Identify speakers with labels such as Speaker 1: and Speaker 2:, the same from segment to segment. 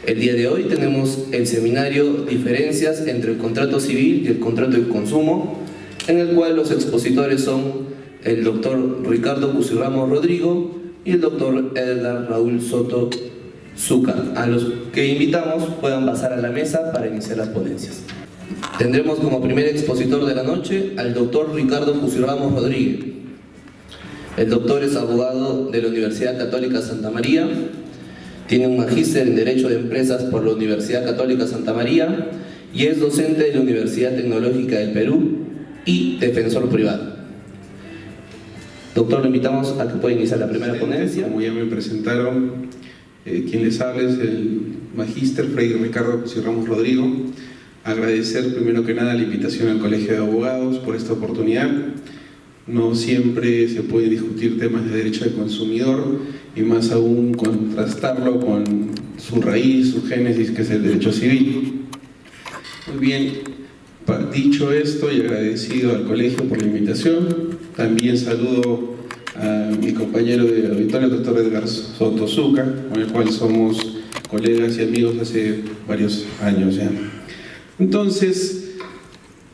Speaker 1: El día de hoy tenemos el seminario Diferencias entre el contrato civil y el contrato de consumo, en el cual los expositores son el doctor Ricardo Cusirramos Rodrigo y el doctor Edgar Raúl Soto Zucca, a los que invitamos puedan pasar a la mesa para iniciar las ponencias. Tendremos como primer expositor de la noche al doctor Ricardo Cusirramos Rodríguez. El doctor es abogado de la Universidad Católica Santa María, tiene un magíster en Derecho de Empresas por la Universidad Católica Santa María y es docente de la Universidad Tecnológica del Perú y defensor privado. Doctor, lo invitamos a que pueda iniciar la primera ponencia.
Speaker 2: Como ya me presentaron, quien les habla es el magíster Fray Ricardo Cusirramos Rodrigo. Agradecer primero que nada la invitación al Colegio de Abogados por esta oportunidad. No siempre se puede discutir temas de derecho del consumidor y más aún contrastarlo con su raíz, su génesis, que es el derecho civil. Muy bien, dicho esto y agradecido al colegio por la invitación, también saludo a mi compañero de auditorio, el doctor Edgar Soto Zucca, con el cual somos colegas y amigos hace varios años ya. Entonces,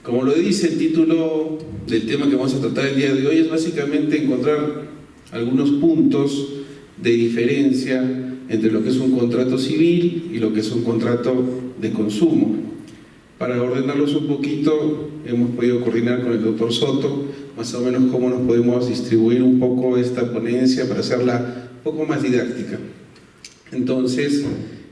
Speaker 2: como lo dice el título del tema que vamos a tratar el día de hoy, es básicamente encontrar algunos puntos de diferencia entre lo que es un contrato civil y lo que es un contrato de consumo. Para ordenarlos un poquito, hemos podido coordinar con el doctor Soto más o menos cómo nos podemos distribuir un poco esta ponencia para hacerla un poco más didáctica. Entonces,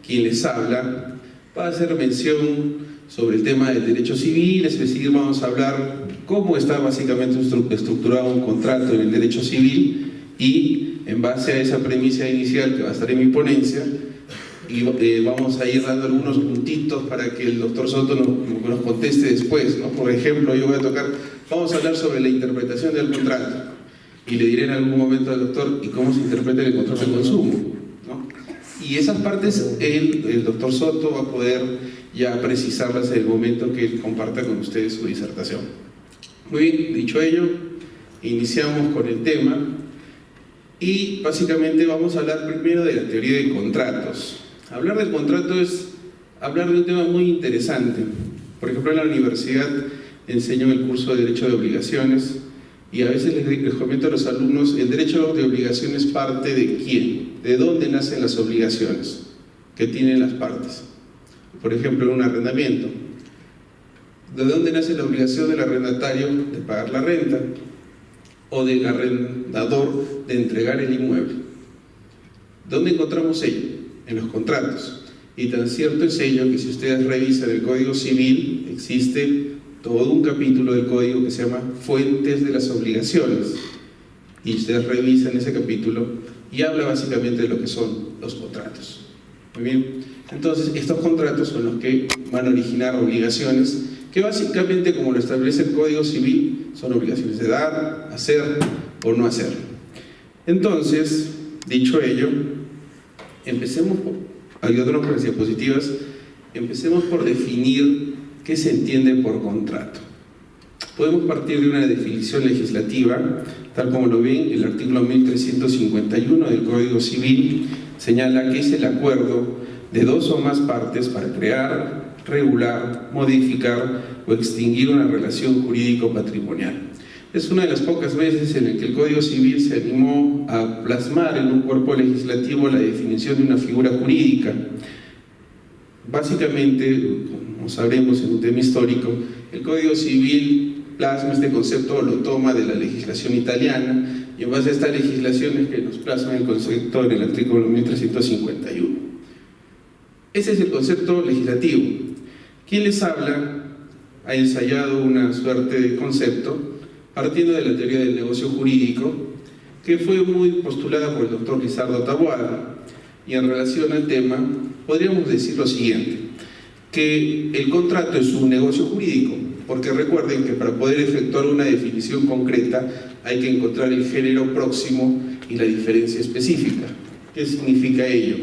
Speaker 2: quien les habla va a hacer mención sobre el tema del derecho civil, es decir, vamos a hablar cómo está básicamente estructurado un contrato en el derecho civil y en base a esa premisa inicial que va a estar en mi ponencia, y vamos a ir dando algunos puntitos para que el doctor Soto nos conteste después, ¿no? Por ejemplo, yo voy a vamos a hablar sobre la interpretación del contrato y le diré en algún momento al doctor, ¿y cómo se interpreta el contrato de consumo? ¿No? Y esas partes el doctor Soto va a poder ya precisarlas en el momento que él comparta con ustedes su disertación. Muy bien, dicho ello, iniciamos con el tema y básicamente vamos a hablar primero de la teoría de contratos. Hablar del contrato es hablar de un tema muy interesante. Por ejemplo, en la universidad enseño el curso de Derecho de Obligaciones y a veces les comento a los alumnos, el derecho de obligaciones parte de quién, de dónde nacen las obligaciones que tienen las partes. Por ejemplo, en un arrendamiento, ¿de dónde nace la obligación del arrendatario de pagar la renta o del arrendador de entregar el inmueble? ¿Dónde encontramos ello? En los contratos. Y tan cierto es ello que si ustedes revisan el Código Civil, existe todo un capítulo del Código que se llama Fuentes de las Obligaciones. Y ustedes revisan ese capítulo y habla básicamente de lo que son los contratos. Muy bien. Entonces, estos contratos son los que van a originar obligaciones que básicamente, como lo establece el Código Civil, son obligaciones de dar, hacer o no hacer. Entonces, dicho ello, ayudándonos con las diapositivas, empecemos por definir qué se entiende por contrato. Podemos partir de una definición legislativa, tal como lo ven, el artículo 1351 del Código Civil señala que es el acuerdo de dos o más partes para crear, regular, modificar o extinguir una relación jurídico-patrimonial. Es una de las pocas veces en el que el Código Civil se animó a plasmar en un cuerpo legislativo la definición de una figura jurídica. Básicamente, como sabremos en un tema histórico, el Código Civil plasma este concepto, lo toma de la legislación italiana y en base a estas legislaciones que nos plasma el concepto en el artículo 1351. Ese es el concepto legislativo. Quien les habla ha ensayado una suerte de concepto partiendo de la teoría del negocio jurídico que fue muy postulada por el doctor Lizardo Taboada, y en relación al tema podríamos decir lo siguiente, que el contrato es un negocio jurídico, porque recuerden que para poder efectuar una definición concreta hay que encontrar el género próximo y la diferencia específica. ¿Qué significa ello?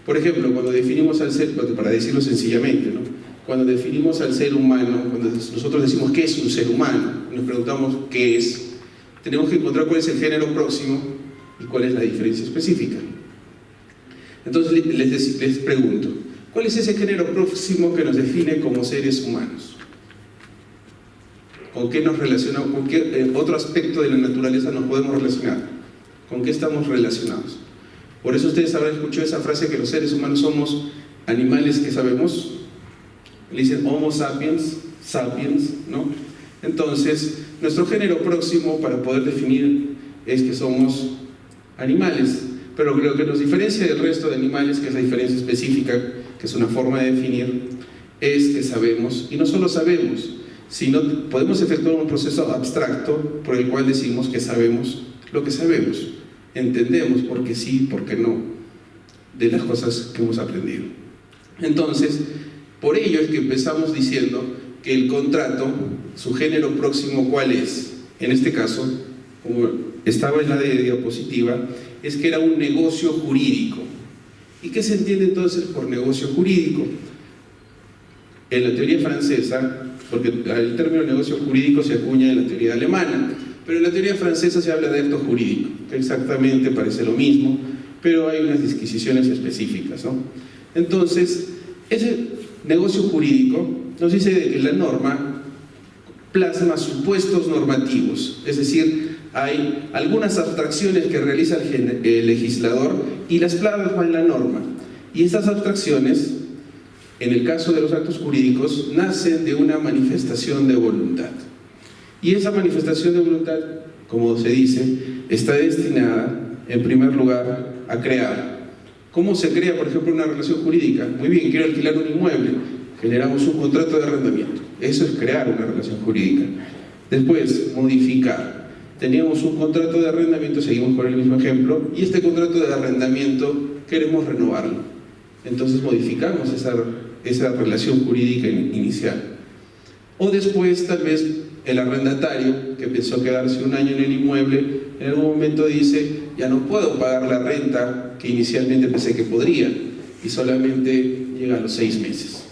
Speaker 2: Por ejemplo, cuando definimos al ser, para decirlo sencillamente, ¿no? Cuando definimos al ser humano, cuando nosotros decimos qué es un ser humano, nos preguntamos qué es, tenemos que encontrar cuál es el género próximo y cuál es la diferencia específica. Entonces les pregunto, ¿Cuál es ese género próximo que nos define como seres humanos? ¿Con qué nos relacionamos? ¿Con qué otro aspecto de la naturaleza nos podemos relacionar? ¿Con qué estamos relacionados? Por eso ustedes habrán escuchado esa frase que los seres humanos somos animales que sabemos. Le dicen Homo sapiens, sapiens, ¿no? Entonces, nuestro género próximo para poder definir es que somos animales. Pero lo que nos diferencia del resto de animales, que es la diferencia específica, que es una forma de definir, es que sabemos, y no solo sabemos, sino podemos efectuar un proceso abstracto por el cual decimos que sabemos lo que sabemos. Entendemos por qué sí, por qué no, de las cosas que hemos aprendido. Entonces, por ello es que empezamos diciendo que el contrato, su género próximo, ¿cuál es? En este caso, como estaba en la diapositiva, es que era un negocio jurídico. ¿Y qué se entiende entonces por negocio jurídico? En la teoría francesa, porque el término negocio jurídico se acuña en la teoría alemana, pero en la teoría francesa se habla de acto jurídico, que exactamente parece lo mismo, pero hay unas disquisiciones específicas, ¿no? Entonces, ese negocio jurídico nos dice de que la norma plasma supuestos normativos, es decir, hay algunas abstracciones que realiza el legislador y las plasma en la norma. Y estas abstracciones, en el caso de los actos jurídicos, nacen de una manifestación de voluntad. Y esa manifestación de voluntad, como se dice, está destinada, en primer lugar, a crear. ¿Cómo se crea, por ejemplo, una relación jurídica? Muy bien, quiero alquilar un inmueble, generamos un contrato de arrendamiento. Eso es crear una relación jurídica. Después, modificar. Teníamos un contrato de arrendamiento, seguimos con el mismo ejemplo, y este contrato de arrendamiento queremos renovarlo. Entonces modificamos esa relación jurídica inicial. O después, tal vez, el arrendatario, que pensó quedarse un año en el inmueble, en algún momento dice, ya no puedo pagar la renta que inicialmente pensé que podría, y solamente llega a los 6 meses.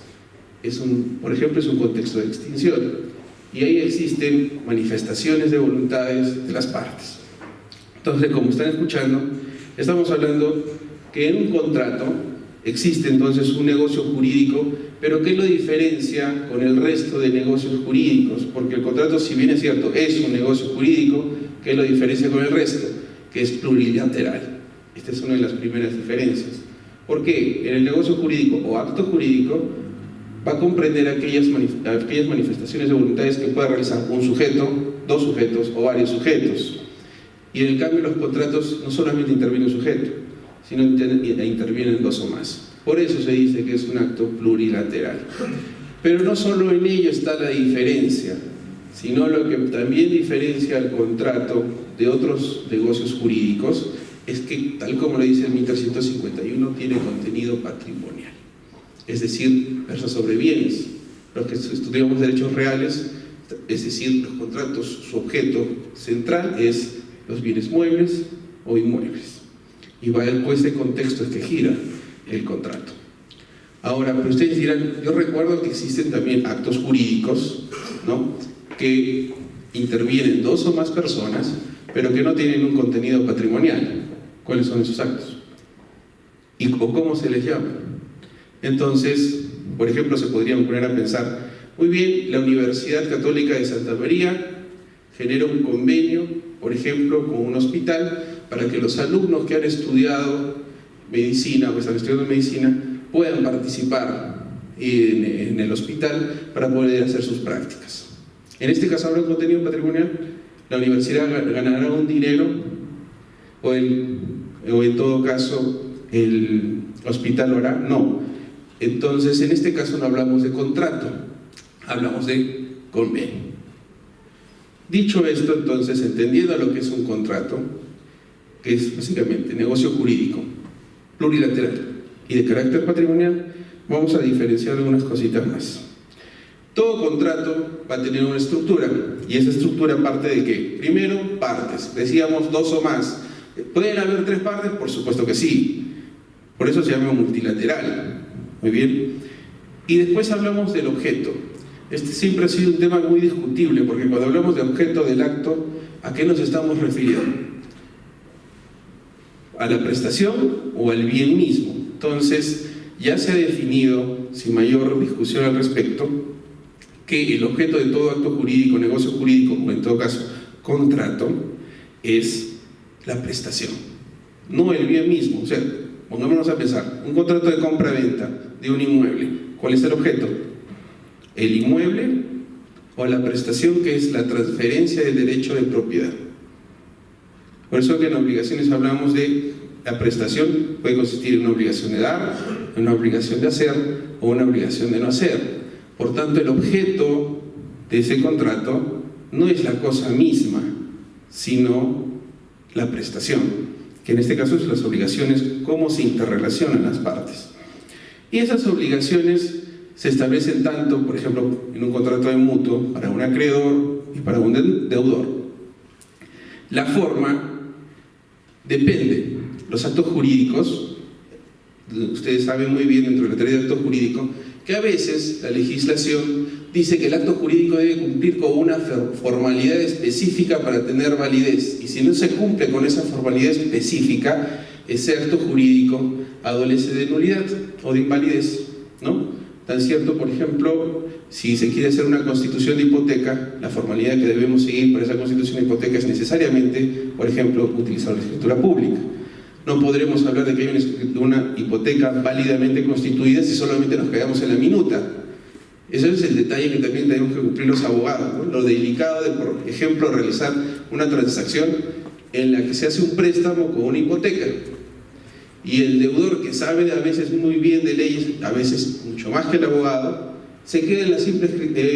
Speaker 2: Por ejemplo, es un contexto de extinción. Y ahí existen manifestaciones de voluntades de las partes. Entonces, como están escuchando, estamos hablando que en un contrato existe entonces un negocio jurídico, pero ¿qué lo diferencia con el resto de negocios jurídicos? Porque el contrato, si bien es cierto, es un negocio jurídico, ¿qué lo diferencia con el resto? Que es plurilateral. Esta es una de las primeras diferencias. ¿Por qué? En el negocio jurídico o acto jurídico va a comprender aquellas manifestaciones de voluntades que pueda realizar un sujeto, 2 sujetos o varios sujetos. Y en el cambio los contratos no solamente interviene un sujeto, sino intervienen 2 o más. Por eso se dice que es un acto plurilateral. Pero no solo en ello está la diferencia, sino lo que también diferencia al contrato de otros negocios jurídicos es que, tal como lo dice el 1351, tiene contenido patrimonial. Es decir, versa sobre bienes. Los que estudiamos derechos reales, es decir, los contratos, su objeto central es los bienes muebles o inmuebles. Y bajo ese contexto es que gira el contrato. Ahora, pero ustedes dirán, yo recuerdo que existen también actos jurídicos, ¿no?, que intervienen 2 o más personas, pero que no tienen un contenido patrimonial. ¿Cuáles son esos actos? ¿O cómo se les llama? Entonces, por ejemplo, se podrían poner a pensar, muy bien, la Universidad Católica de Santa María genera un convenio, por ejemplo, con un hospital, para que los alumnos que han estudiado medicina o están estudiando medicina puedan participar en el hospital para poder hacer sus prácticas. En este caso, ¿habrá un contenido patrimonial? ¿La universidad ganará un dinero? ¿O en todo caso el hospital lo hará? No. Entonces, en este caso no hablamos de contrato, hablamos de convenio. Dicho esto, entonces, entendiendo lo que es un contrato, que es básicamente negocio jurídico, plurilateral y de carácter patrimonial, vamos a diferenciar algunas cositas más. Todo contrato va a tener una estructura, y esa estructura parte de ¿qué? Primero, partes. Decíamos 2 o más. ¿Pueden haber 3 partes? Por supuesto que sí. Por eso se llama multilateral. Muy bien. Y después hablamos del objeto. Este siempre ha sido un tema muy discutible, porque cuando hablamos de objeto del acto, ¿a qué nos estamos refiriendo? ¿A la prestación o al bien mismo? Entonces, ya se ha definido, sin mayor discusión al respecto, que el objeto de todo acto jurídico, negocio jurídico, o en todo caso, contrato, es la prestación, no el bien mismo. O sea, pongámonos a pensar, un contrato de compra-venta de un inmueble, ¿cuál es el objeto? ¿El inmueble o la prestación, que es la transferencia del derecho de propiedad? Por eso que en obligaciones hablamos de la prestación, puede consistir en una obligación de dar, en una obligación de hacer o una obligación de no hacer. Por tanto, el objeto de ese contrato no es la cosa misma, sino la prestación, que en este caso es las obligaciones, cómo se interrelacionan las partes. Y esas obligaciones se establecen tanto, por ejemplo, en un contrato de mutuo para un acreedor y para un deudor. La forma depende. Los actos jurídicos, ustedes saben muy bien dentro de la teoría de acto jurídico, que a veces la legislación dice que el acto jurídico debe cumplir con una formalidad específica para tener validez, y si no se cumple con esa formalidad específica, ese acto jurídico adolece de nulidad o de invalidez, ¿no? Tan cierto, por ejemplo, si se quiere hacer una constitución de hipoteca, la formalidad que debemos seguir para esa constitución de hipoteca es necesariamente, por ejemplo, utilizar la escritura pública. No podremos hablar de que hay una hipoteca válidamente constituida si solamente nos quedamos en la minuta. Ese es el detalle que también tenemos que cumplir los abogados, ¿no? Lo delicado de, por ejemplo, realizar una transacción en la que se hace un préstamo con una hipoteca. Y el deudor, que sabe a veces muy bien de leyes, a veces mucho más que el abogado, se queda en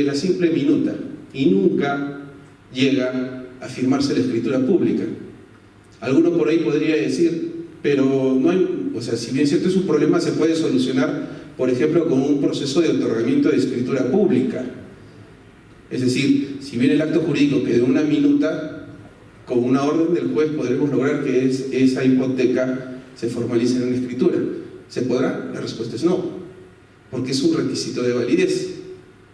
Speaker 2: la simple minuta y nunca llega a firmarse la escritura pública. Alguno por ahí podría decir, pero no hay, o sea, si bien cierto es un problema, se puede solucionar, por ejemplo, con un proceso de otorgamiento de escritura pública. Es decir, si bien el acto jurídico quedó una minuta, con una orden del juez podremos lograr que esa hipoteca se formalice en una escritura. ¿Se podrá? La respuesta es no, porque es un requisito de validez.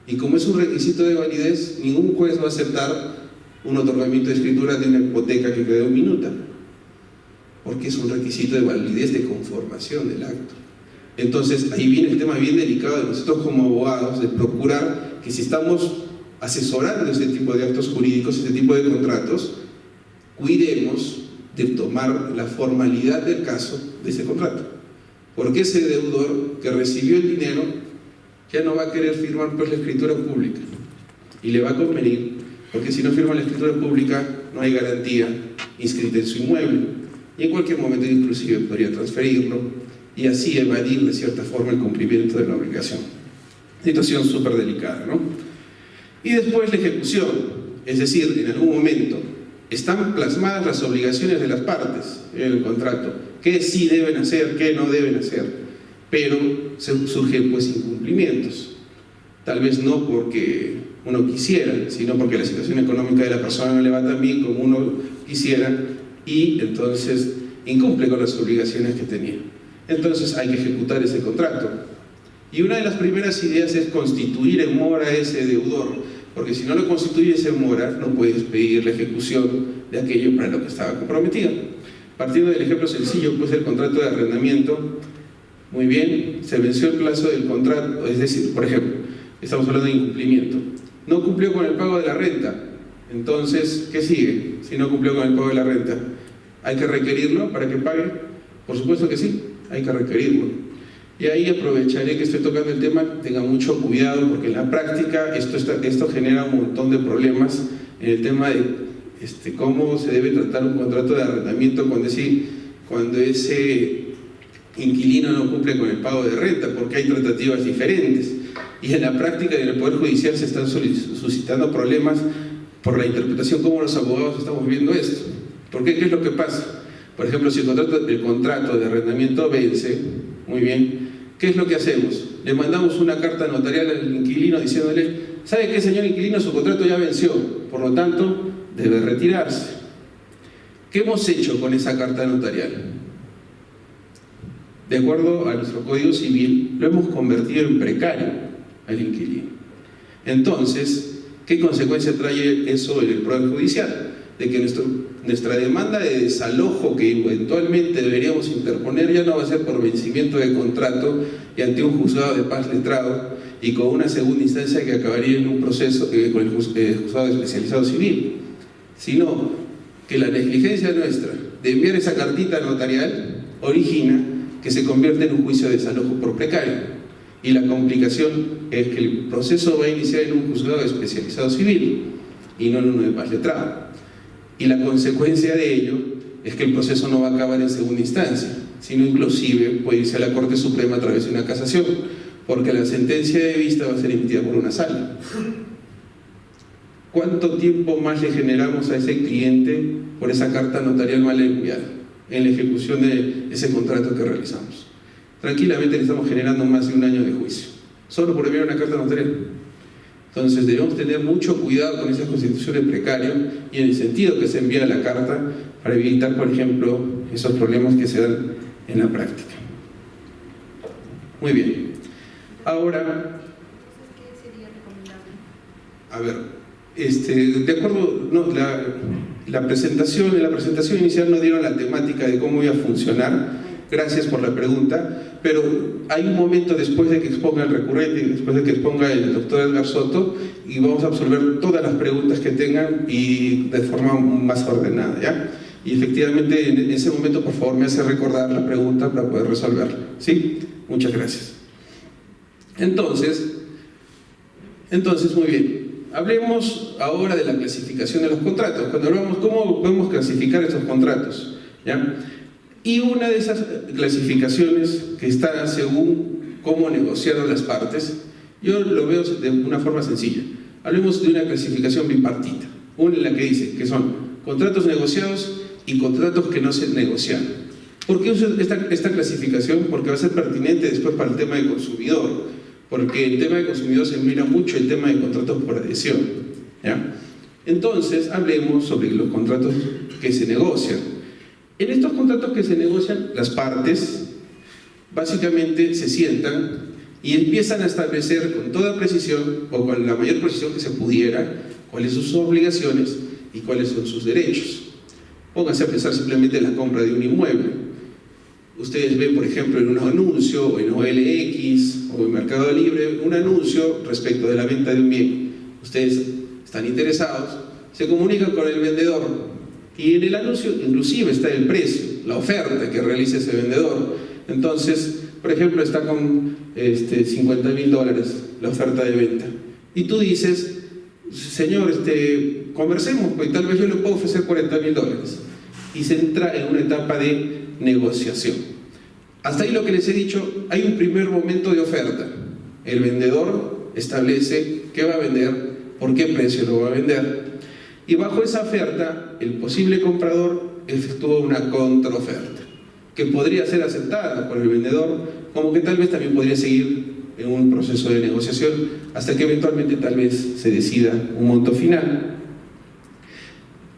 Speaker 2: Y como es un requisito de validez, ningún juez va a aceptar un otorgamiento de escritura de una hipoteca que quedó en minuta, porque es un requisito de validez de conformación del acto. Entonces, ahí viene el tema bien delicado de nosotros como abogados, de procurar que si estamos asesorando este tipo de actos jurídicos, este tipo de contratos, cuidemos de tomar la formalidad del caso de ese contrato. Porque ese deudor que recibió el dinero ya no va a querer firmar pues la escritura pública, y le va a convenir, porque si no firma la escritura pública no hay garantía inscrita en su inmueble, y en cualquier momento inclusive podría transferirlo y así evadir de cierta forma el cumplimiento de la obligación. Situación súper delicada, ¿no? Y después la ejecución, es decir, en algún momento están plasmadas las obligaciones de las partes en el contrato, qué sí deben hacer, qué no deben hacer, pero surgen pues incumplimientos, tal vez no porque uno quisiera, sino porque la situación económica de la persona no le va tan bien como uno quisiera, y entonces incumple con las obligaciones que tenía. Entonces hay que ejecutar ese contrato. Y una de las primeras ideas es constituir en mora a ese deudor, porque si no lo constituyes en mora, no puedes pedir la ejecución de aquello para lo que estaba comprometido. Partiendo del ejemplo sencillo, pues el contrato de arrendamiento, muy bien, se venció el plazo del contrato, es decir, por ejemplo, estamos hablando de incumplimiento. No cumplió con el pago de la renta, entonces, ¿qué sigue si no cumplió con el pago de la renta? ¿Hay que requerirlo para que pague? Por supuesto que sí, hay que requerirlo. Y ahí aprovecharé que estoy tocando el tema, tengan mucho cuidado, porque en la práctica esto genera un montón de problemas en el tema de cómo se debe tratar un contrato de arrendamiento cuando ese inquilino no cumple con el pago de renta, porque hay tratativas diferentes. Y en la práctica y en el Poder Judicial se están suscitando problemas por la interpretación, cómo los abogados estamos viendo esto. ¿Por qué? ¿Qué es lo que pasa? Por ejemplo, si el contrato de arrendamiento vence, muy bien, ¿qué es lo que hacemos? Le mandamos una carta notarial al inquilino diciéndole, ¿sabe qué, señor inquilino? Su contrato ya venció, por lo tanto, debe retirarse. ¿Qué hemos hecho con esa carta notarial? De acuerdo a nuestro Código Civil, lo hemos convertido en precario al inquilino. Entonces, ¿qué consecuencia trae eso en el Poder Judicial? de que nuestra demanda de desalojo que eventualmente deberíamos interponer ya no va a ser por vencimiento de contrato y ante un juzgado de paz letrado y con una segunda instancia que acabaría en un proceso con el juzgado especializado civil, sino que la negligencia nuestra de enviar esa cartita notarial origina que se convierte en un juicio de desalojo por precario. Y la complicación es que el proceso va a iniciar en un juzgado especializado civil y no en uno de paz letrado. Y la consecuencia de ello es que el proceso no va a acabar en segunda instancia, sino inclusive puede irse a la Corte Suprema a través de una casación, porque la sentencia de vista va a ser emitida por una sala. ¿Cuánto tiempo más le generamos a ese cliente por esa carta notarial mal enviada en la ejecución de ese contrato que realizamos? Tranquilamente le estamos generando más de un año de juicio, solo por enviar una carta notarial. Entonces debemos tener mucho cuidado con esas constituciones precarias y en el sentido que se envía la carta para evitar, por ejemplo, esos problemas que se dan en la práctica. Muy bien. Ahora,
Speaker 3: ¿qué sería recomendable?
Speaker 2: a ver, de acuerdo, no, en la presentación inicial no dieron la temática de cómo iba a funcionar. Gracias por la pregunta, pero hay un momento después de que exponga el recurrente y después de que exponga el doctor Edgar Soto y vamos a absolver todas las preguntas que tengan y de forma más ordenada, ¿ya? Y efectivamente en ese momento, por favor, me hace recordar la pregunta para poder resolverla, ¿sí? Muchas gracias. Entonces, muy bien. Hablemos ahora de la clasificación de los contratos. Cuando hablamos cómo podemos clasificar estos contratos, ¿ya? Y una de esas clasificaciones que está según cómo negociaron las partes, yo lo veo de una forma sencilla. Hablemos de una clasificación bipartita, una en la que dice que son contratos negociados y contratos que no se negociaron. ¿Por qué uso esta clasificación? Porque va a ser pertinente después para el tema de consumidor, porque el tema de consumidor se mira mucho el tema de contratos por adhesión, ¿ya? Entonces, hablemos sobre los contratos que se negocian. En estos contratos que se negocian, las partes básicamente se sientan y empiezan a establecer con toda precisión o con la mayor precisión que se pudiera cuáles son sus obligaciones y cuáles son sus derechos. Pónganse a pensar simplemente en la compra de un inmueble. Ustedes ven, por ejemplo, en un anuncio o en OLX o en Mercado Libre un anuncio respecto de la venta de un bien. Ustedes están interesados, se comunican con el vendedor y en el anuncio inclusive está el precio, la oferta que realiza ese vendedor. Entonces, por ejemplo, está con $50.000 la oferta de venta y tú dices, señor, conversemos, pues tal vez yo le puedo ofrecer $40.000, y se entra en una etapa de negociación. Hasta ahí lo que les he dicho, hay un primer momento de oferta. El vendedor establece qué va a vender, por qué precio lo va a vender, y bajo esa oferta el posible comprador efectúa una contraoferta que podría ser aceptada por el vendedor, como que tal vez también podría seguir en un proceso de negociación hasta que eventualmente tal vez se decida un monto final,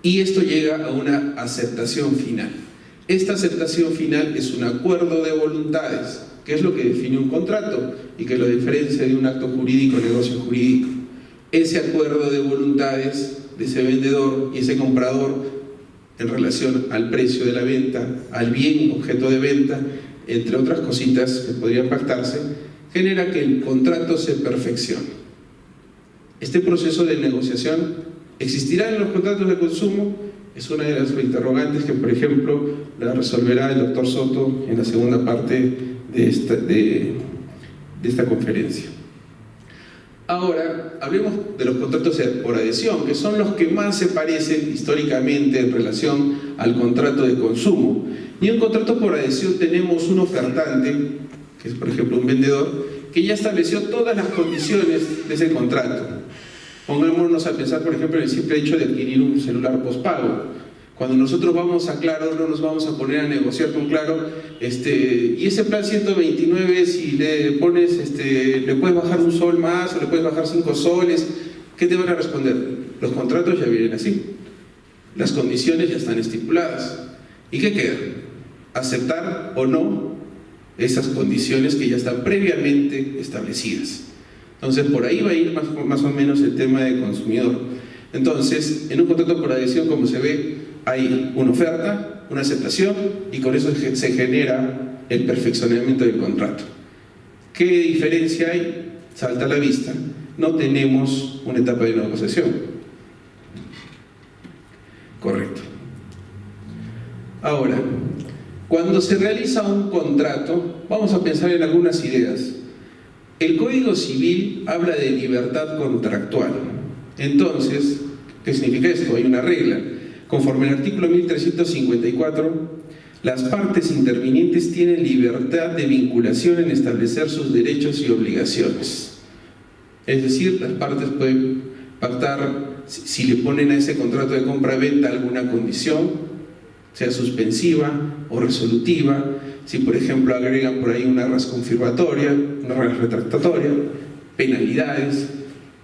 Speaker 2: y esto llega a una aceptación final. Esta aceptación final es un acuerdo de voluntades, que es lo que define un contrato y que lo diferencia de un acto jurídico, negocio jurídico. Ese acuerdo de voluntades de ese vendedor y ese comprador en relación al precio de la venta, al bien objeto de venta, entre otras cositas que podrían pactarse, genera que el contrato se perfeccione. Este proceso de negociación existirá en los contratos de consumo. Es una de las interrogantes que, por ejemplo, la resolverá el doctor Soto en la segunda parte de esta conferencia. Ahora, hablemos de los contratos por adhesión, que son los que más se parecen históricamente en relación al contrato de consumo. Y en un contrato por adhesión tenemos un ofertante, que es por ejemplo un vendedor, que ya estableció todas las condiciones de ese contrato. Pongámonos a pensar, por ejemplo, en el simple hecho de adquirir un celular postpago. Cuando nosotros vamos a Claro, no nos vamos a poner a negociar con Claro, y ese plan 129, si le pones, le puedes bajar un sol más o le puedes bajar 5 soles, ¿qué te van a responder? Los contratos ya vienen así, las condiciones ya están estipuladas. ¿Y qué queda? Aceptar o no esas condiciones que ya están previamente establecidas. Entonces, por ahí va a ir más o menos el tema de consumidor. Entonces, en un contrato por adhesión, como se ve, hay una oferta, una aceptación, y con eso se genera el perfeccionamiento del contrato. ¿Qué diferencia hay? Salta a la vista. No tenemos una etapa de negociación. Correcto. Ahora, cuando se realiza un contrato, vamos a pensar en algunas ideas. El Código Civil habla de libertad contractual. Entonces, ¿qué significa esto? Hay una regla. Conforme al artículo 1354, las partes intervinientes tienen libertad de vinculación en establecer sus derechos y obligaciones. Es decir, las partes pueden pactar, si le ponen a ese contrato de compra-venta alguna condición, sea suspensiva o resolutiva, si por ejemplo agregan por ahí una res confirmatoria, una res retractatoria, penalidades,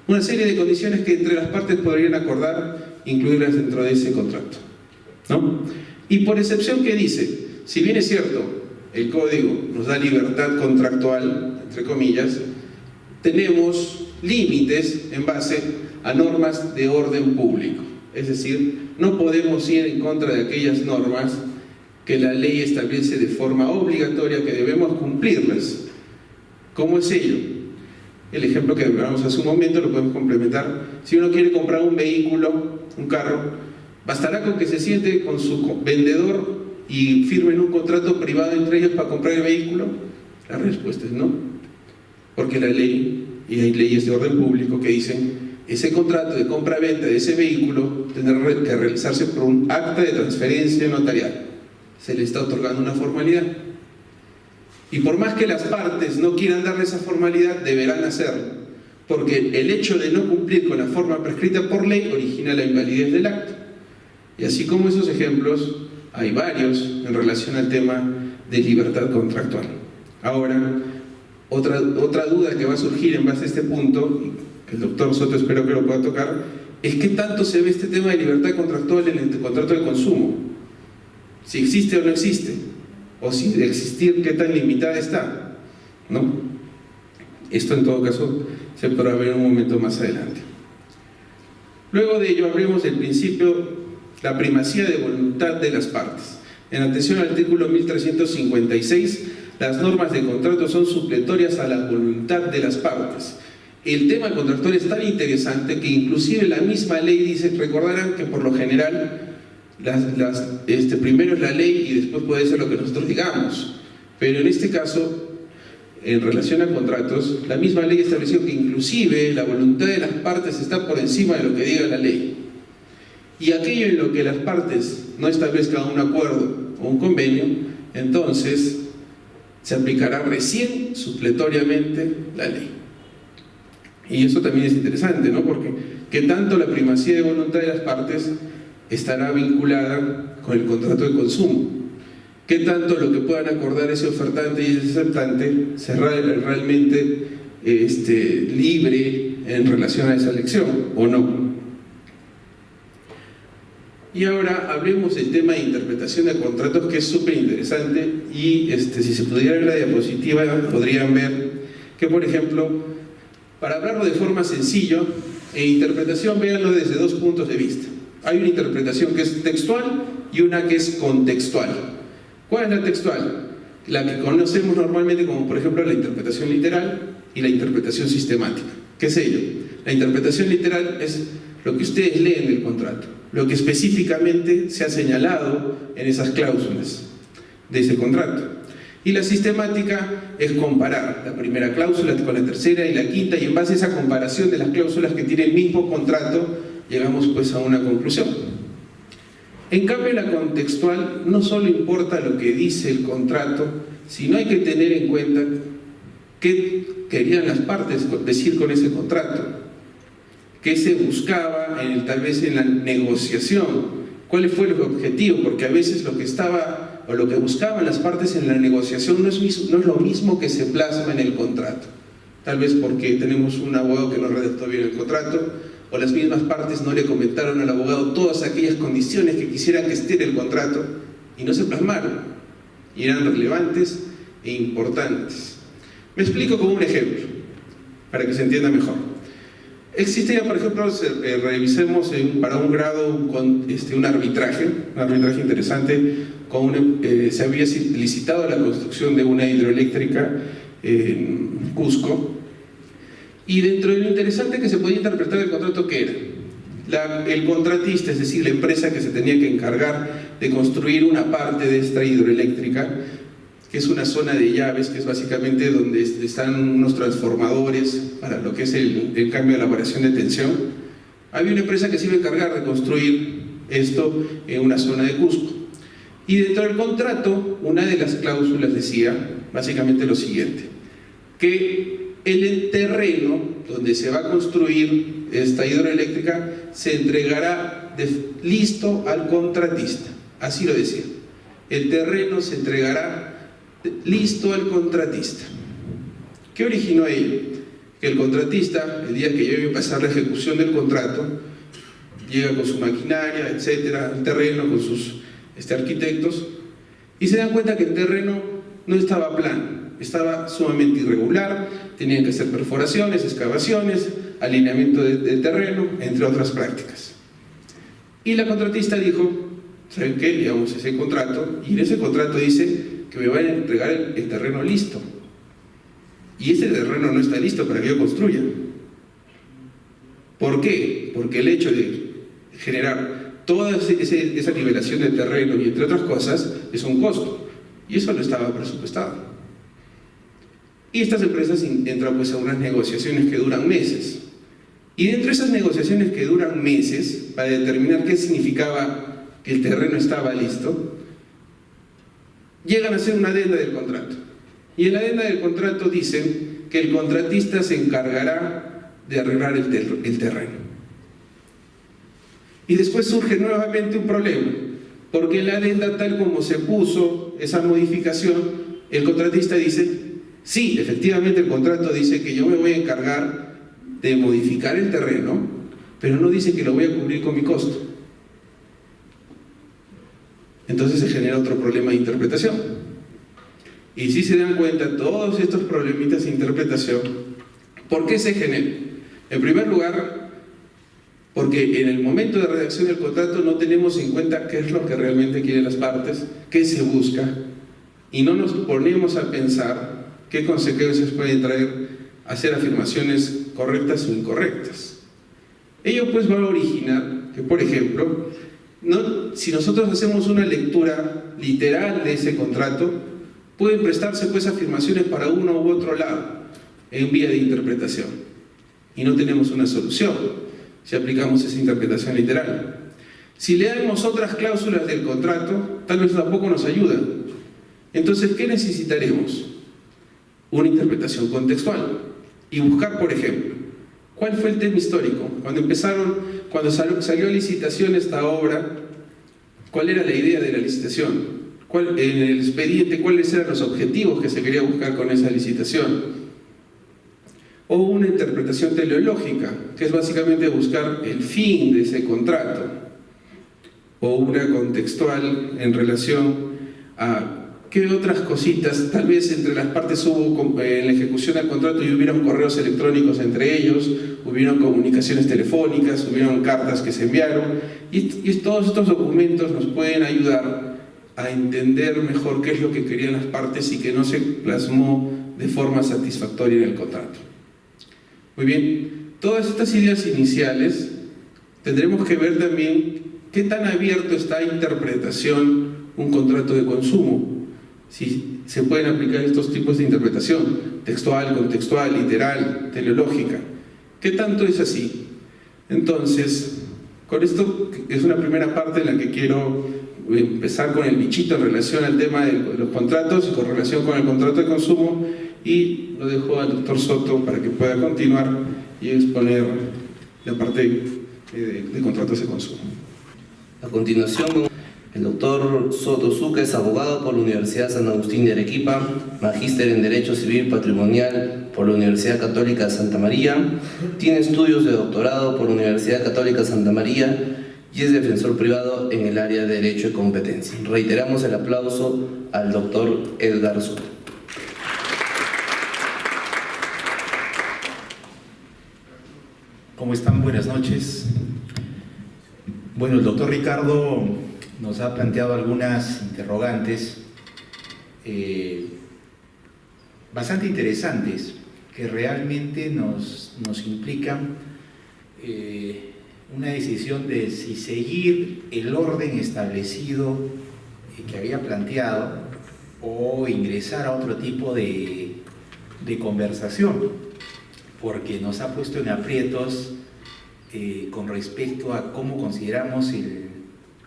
Speaker 2: una serie de condiciones que entre las partes podrían acordar incluirlas dentro de ese contrato, ¿no? Y por excepción, ¿qué dice? Si bien es cierto, el código nos da libertad contractual, entre comillas, tenemos límites en base a normas de orden público. Es decir, no podemos ir en contra de aquellas normas que la ley establece de forma obligatoria que debemos cumplirlas. ¿Cómo es ello? El ejemplo que hablamos hace un momento lo podemos complementar. Si uno quiere comprar un vehículo, un carro, ¿bastará con que se siente con su vendedor y firmen un contrato privado entre ellos para comprar el vehículo? La respuesta es no. Porque la ley, y hay leyes de orden público que dicen ese contrato de compra-venta de ese vehículo tendrá que realizarse por un acta de transferencia notarial. Se le está otorgando una formalidad. Y por más que las partes no quieran darle esa formalidad, deberán hacerlo. Porque el hecho de no cumplir con la forma prescrita por ley origina la invalidez del acto. Y así como esos ejemplos, hay varios en relación al tema de libertad contractual. Ahora, otra duda que va a surgir en base a este punto, que el doctor Soto espero que lo pueda tocar, es qué tanto se ve este tema de libertad contractual en el contrato de consumo. Si existe o no existe, o si de existir, qué tan limitada está, ¿no? Esto en todo caso se podrá ver en un momento más adelante. Luego de ello hablemos del principio, la primacía de voluntad de las partes. En atención al artículo 1356, las normas de contrato son supletorias a la voluntad de las partes. El tema contractual es tan interesante que inclusive la misma ley dice, recordarán que por lo general primero es la ley y después puede ser lo que nosotros digamos, pero en este caso, en relación a contratos, la misma ley estableció que inclusive la voluntad de las partes está por encima de lo que diga la ley. Y aquello en lo que las partes no establezcan un acuerdo o un convenio, entonces se aplicará recién supletoriamente la ley. Y eso también es interesante, ¿no? Porque ¿qué tanto la primacía de voluntad de las partes estará vinculada con el contrato de consumo? ¿Qué tanto lo que puedan acordar ese ofertante y ese aceptante será realmente libre en relación a esa elección o no? Y ahora hablemos del tema de interpretación de contratos, que es súper interesante, y si se pudiera ver la diapositiva podrían ver que, por ejemplo, para hablarlo de forma sencilla, en interpretación véanlo desde dos puntos de vista. Hay una interpretación que es textual y una que es contextual. ¿Cuál es la textual? La que conocemos normalmente como, por ejemplo, la interpretación literal y la interpretación sistemática. ¿Qué es ello? La interpretación literal es lo que ustedes leen del contrato, lo que específicamente se ha señalado en esas cláusulas de ese contrato. Y la sistemática es comparar la primera cláusula con la tercera y la quinta, y en base a esa comparación de las cláusulas que tiene el mismo contrato, llegamos pues a una conclusión. En cambio, la contextual no solo importa lo que dice el contrato, sino hay que tener en cuenta qué querían las partes decir con ese contrato, qué se buscaba tal vez en la negociación, cuál fue el objetivo, porque a veces lo que estaba o lo que buscaban las partes en la negociación no es lo mismo que se plasma en el contrato. Tal vez porque tenemos un abogado que no redactó bien el contrato, o las mismas partes no le comentaron al abogado todas aquellas condiciones que quisieran que esté en el contrato y no se plasmaron, y eran relevantes e importantes. Me explico con un ejemplo, para que se entienda mejor. Existe ya, por ejemplo, revisemos para un grado un arbitraje interesante. Se había licitado la construcción de una hidroeléctrica en Cusco, y dentro de lo interesante que se podía interpretar el contrato, ¿qué era? El contratista, es decir, la empresa que se tenía que encargar de construir una parte de esta hidroeléctrica, que es una zona de llaves, que es básicamente donde están unos transformadores para lo que es el cambio de la variación de tensión. Había una empresa que se iba a encargar de construir esto en una zona de Cusco. Y dentro del contrato, una de las cláusulas decía básicamente lo siguiente: que el terreno donde se va a construir esta hidroeléctrica se entregará listo al contratista. Así lo decía: el terreno se entregará listo al contratista. ¿Qué originó ello? Que el contratista, el día que ya iba a empezar la ejecución del contrato, llega con su maquinaria, etcétera, al terreno, con sus arquitectos, y se dan cuenta que el terreno no estaba plano, estaba sumamente irregular, tenían que hacer perforaciones, excavaciones, alineamiento del terreno, entre otras prácticas. Y la contratista dijo: ¿saben qué? Llevamos ese contrato, y en ese contrato dice que me van a entregar el terreno listo, y ese terreno no está listo para que yo construya. ¿Por qué? Porque el hecho de generar toda esa nivelación de terreno y entre otras cosas es un costo, y eso no estaba presupuestado. Y estas empresas entran pues a unas negociaciones que duran meses, y dentro de esas negociaciones que duran meses, para determinar qué significaba que el terreno estaba listo, llegan a hacer una adenda del contrato, y en la adenda del contrato dicen que el contratista se encargará de arreglar el terreno. Y después surge nuevamente un problema, porque en la adenda, tal como se puso esa modificación, el contratista dice: sí, efectivamente el contrato dice que yo me voy a encargar de modificar el terreno, pero no dice que lo voy a cubrir con mi costo. Entonces se genera otro problema de interpretación. Y si se dan cuenta, todos estos problemitas de interpretación, ¿por qué se generan? En primer lugar, porque en el momento de redacción del contrato no tenemos en cuenta qué es lo que realmente quieren las partes, qué se busca, y no nos ponemos a pensar qué consecuencias pueden traer hacer afirmaciones correctas o incorrectas. Ello pues va a originar que, por ejemplo, si nosotros hacemos una lectura literal de ese contrato, pueden prestarse pues afirmaciones para uno u otro lado en vía de interpretación, y no tenemos una solución si aplicamos esa interpretación literal. Si leemos otras cláusulas del contrato, tal vez tampoco nos ayuda. Entonces, ¿qué necesitaremos? Una interpretación contextual, y buscar, por ejemplo, ¿cuál fue el tema histórico? Cuando salió a licitación esta obra, ¿cuál era la idea de la licitación? En el expediente, ¿cuáles eran los objetivos que se quería buscar con esa licitación? O una interpretación teleológica, que es básicamente buscar el fin de ese contrato, o una contextual en relación a qué otras cositas, tal vez entre las partes hubo en la ejecución del contrato y hubieron correos electrónicos entre ellos, hubieron comunicaciones telefónicas, hubieron cartas que se enviaron, y todos estos documentos nos pueden ayudar a entender mejor qué es lo que querían las partes y que no se plasmó de forma satisfactoria en el contrato. Muy bien, todas estas ideas iniciales tendremos que ver también qué tan abierto está a interpretación un contrato de consumo. Si se pueden aplicar estos tipos de interpretación, textual, contextual, literal, teleológica. ¿Qué tanto es así? Entonces, con esto es una primera parte en la que quiero empezar con el bichito en relación al tema de los contratos y con relación con el contrato de consumo, y lo dejo al doctor Soto para que pueda continuar y exponer la parte de contratos de consumo.
Speaker 1: A continuación, el doctor Soto Zucca es abogado por la Universidad San Agustín de Arequipa, magíster en Derecho Civil Patrimonial por la Universidad Católica de Santa María, tiene estudios de doctorado por la Universidad Católica de Santa María y es defensor privado en el área de Derecho y Competencia. Reiteramos el aplauso al doctor Edgar Soto.
Speaker 4: ¿Cómo están? Buenas noches. Bueno, el doctor Ricardo nos ha planteado algunas interrogantes bastante interesantes que realmente nos implican una decisión de si seguir el orden establecido que había planteado o ingresar a otro tipo de conversación, porque nos ha puesto en aprietos con respecto a cómo consideramos el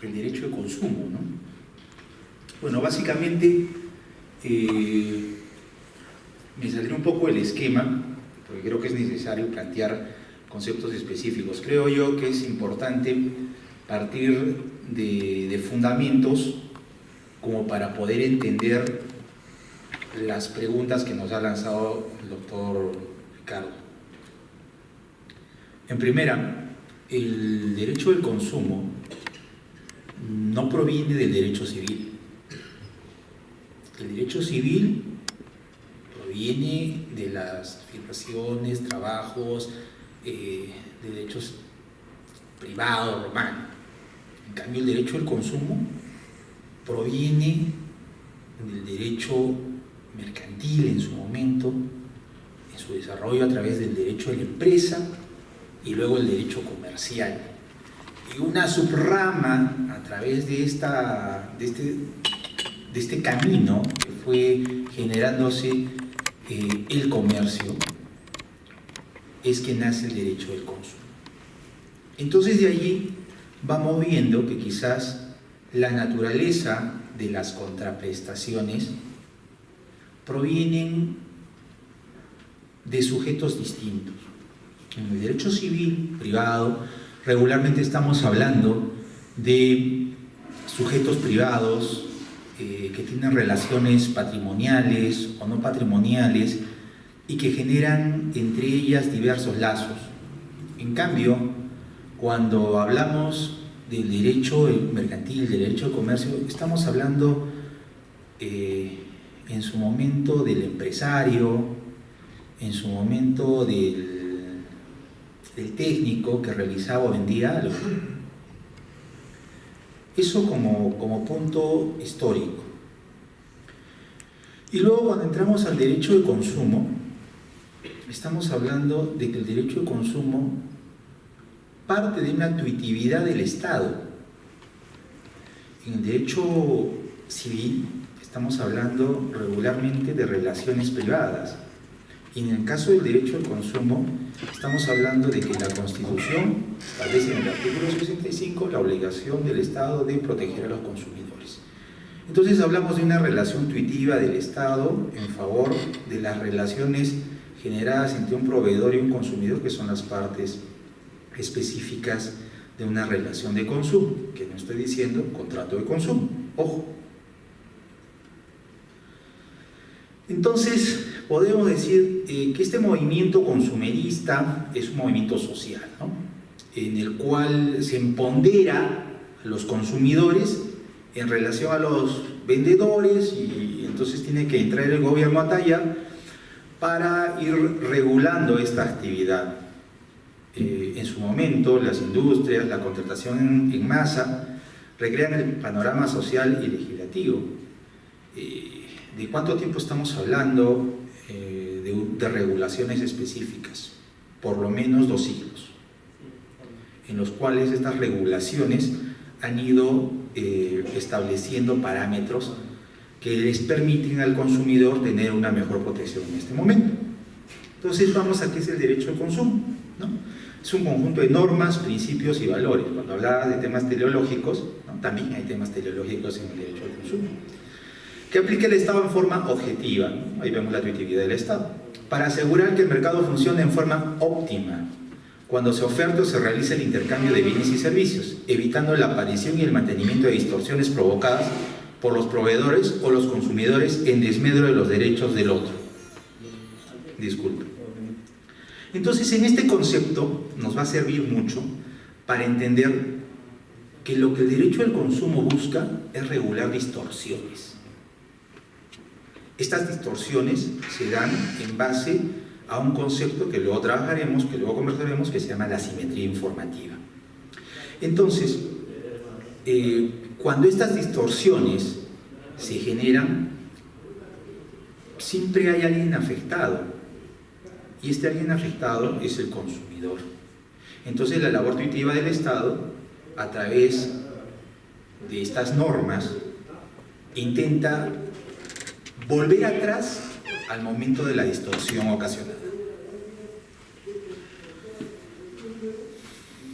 Speaker 4: derecho de consumo, ¿no? Bueno, básicamente me saldré un poco del esquema, porque creo que es necesario plantear conceptos específicos. Creo yo que es importante partir de fundamentos como para poder entender las preguntas que nos ha lanzado el doctor Ricardo. En primera, el derecho del consumo no proviene del derecho civil. El derecho civil proviene de las afirmaciones, trabajos, de derechos privados, romanos. En cambio, el derecho del consumo proviene del derecho mercantil en su momento, en su desarrollo a través del derecho de la empresa y luego el derecho comercial. Y una subrama a través de este camino que fue generándose el comercio es que nace el derecho del consumo. Entonces de allí vamos viendo que quizás la naturaleza de las contraprestaciones provienen de sujetos distintos. En el derecho civil privado regularmente estamos hablando de sujetos privados que tienen relaciones patrimoniales o no patrimoniales y que generan entre ellas diversos lazos. En cambio, cuando hablamos del derecho mercantil, del derecho de comercio, estamos hablando en su momento del empresario, en su momento del técnico que realizaba o vendía algo. Eso como punto histórico. Y luego cuando entramos al derecho de consumo, estamos hablando de que el derecho de consumo parte de una tuitividad del Estado. En el derecho civil estamos hablando regularmente de relaciones privadas. Y en el caso del derecho al consumo, estamos hablando de que la Constitución establece en el artículo 65 la obligación del Estado de proteger a los consumidores. Entonces hablamos de una relación tuitiva del Estado en favor de las relaciones generadas entre un proveedor y un consumidor, que son las partes específicas de una relación de consumo, que no estoy diciendo contrato de consumo, ojo. Entonces, podemos decir que este movimiento consumerista es un movimiento social, ¿no? En el cual se empodera a los consumidores en relación a los vendedores, y entonces tiene que entrar el gobierno a talla para ir regulando esta actividad. En su momento, las industrias, la contratación en masa, recrean el panorama social y legislativo. ¿De cuánto tiempo estamos hablando de regulaciones específicas? Por lo menos 2 siglos, en los cuales estas regulaciones han ido estableciendo parámetros que les permiten al consumidor tener una mejor protección en este momento. Entonces vamos a qué es el derecho al consumo, ¿no? Es un conjunto de normas, principios y valores. Cuando hablaba de temas teleológicos, ¿no? También hay temas teleológicos en el derecho al consumo, que aplica el Estado en forma objetiva, ¿no? Ahí vemos la tuitividad del Estado, para asegurar que el mercado funcione en forma óptima cuando se oferta o se realiza el intercambio de bienes y servicios, evitando la aparición y el mantenimiento de distorsiones provocadas por los proveedores o los consumidores en desmedro de los derechos del otro. Disculpe. Entonces, en este concepto nos va a servir mucho para entender que lo que el derecho al consumo busca es regular distorsiones. Estas distorsiones se dan en base a un concepto que luego trabajaremos, que luego conversaremos, que se llama la asimetría informativa. Entonces, cuando estas distorsiones se generan, siempre hay alguien afectado, y este alguien afectado es el consumidor. Entonces la labor tuitiva del Estado, a través de estas normas, intenta volver atrás al momento de la distorsión ocasionada.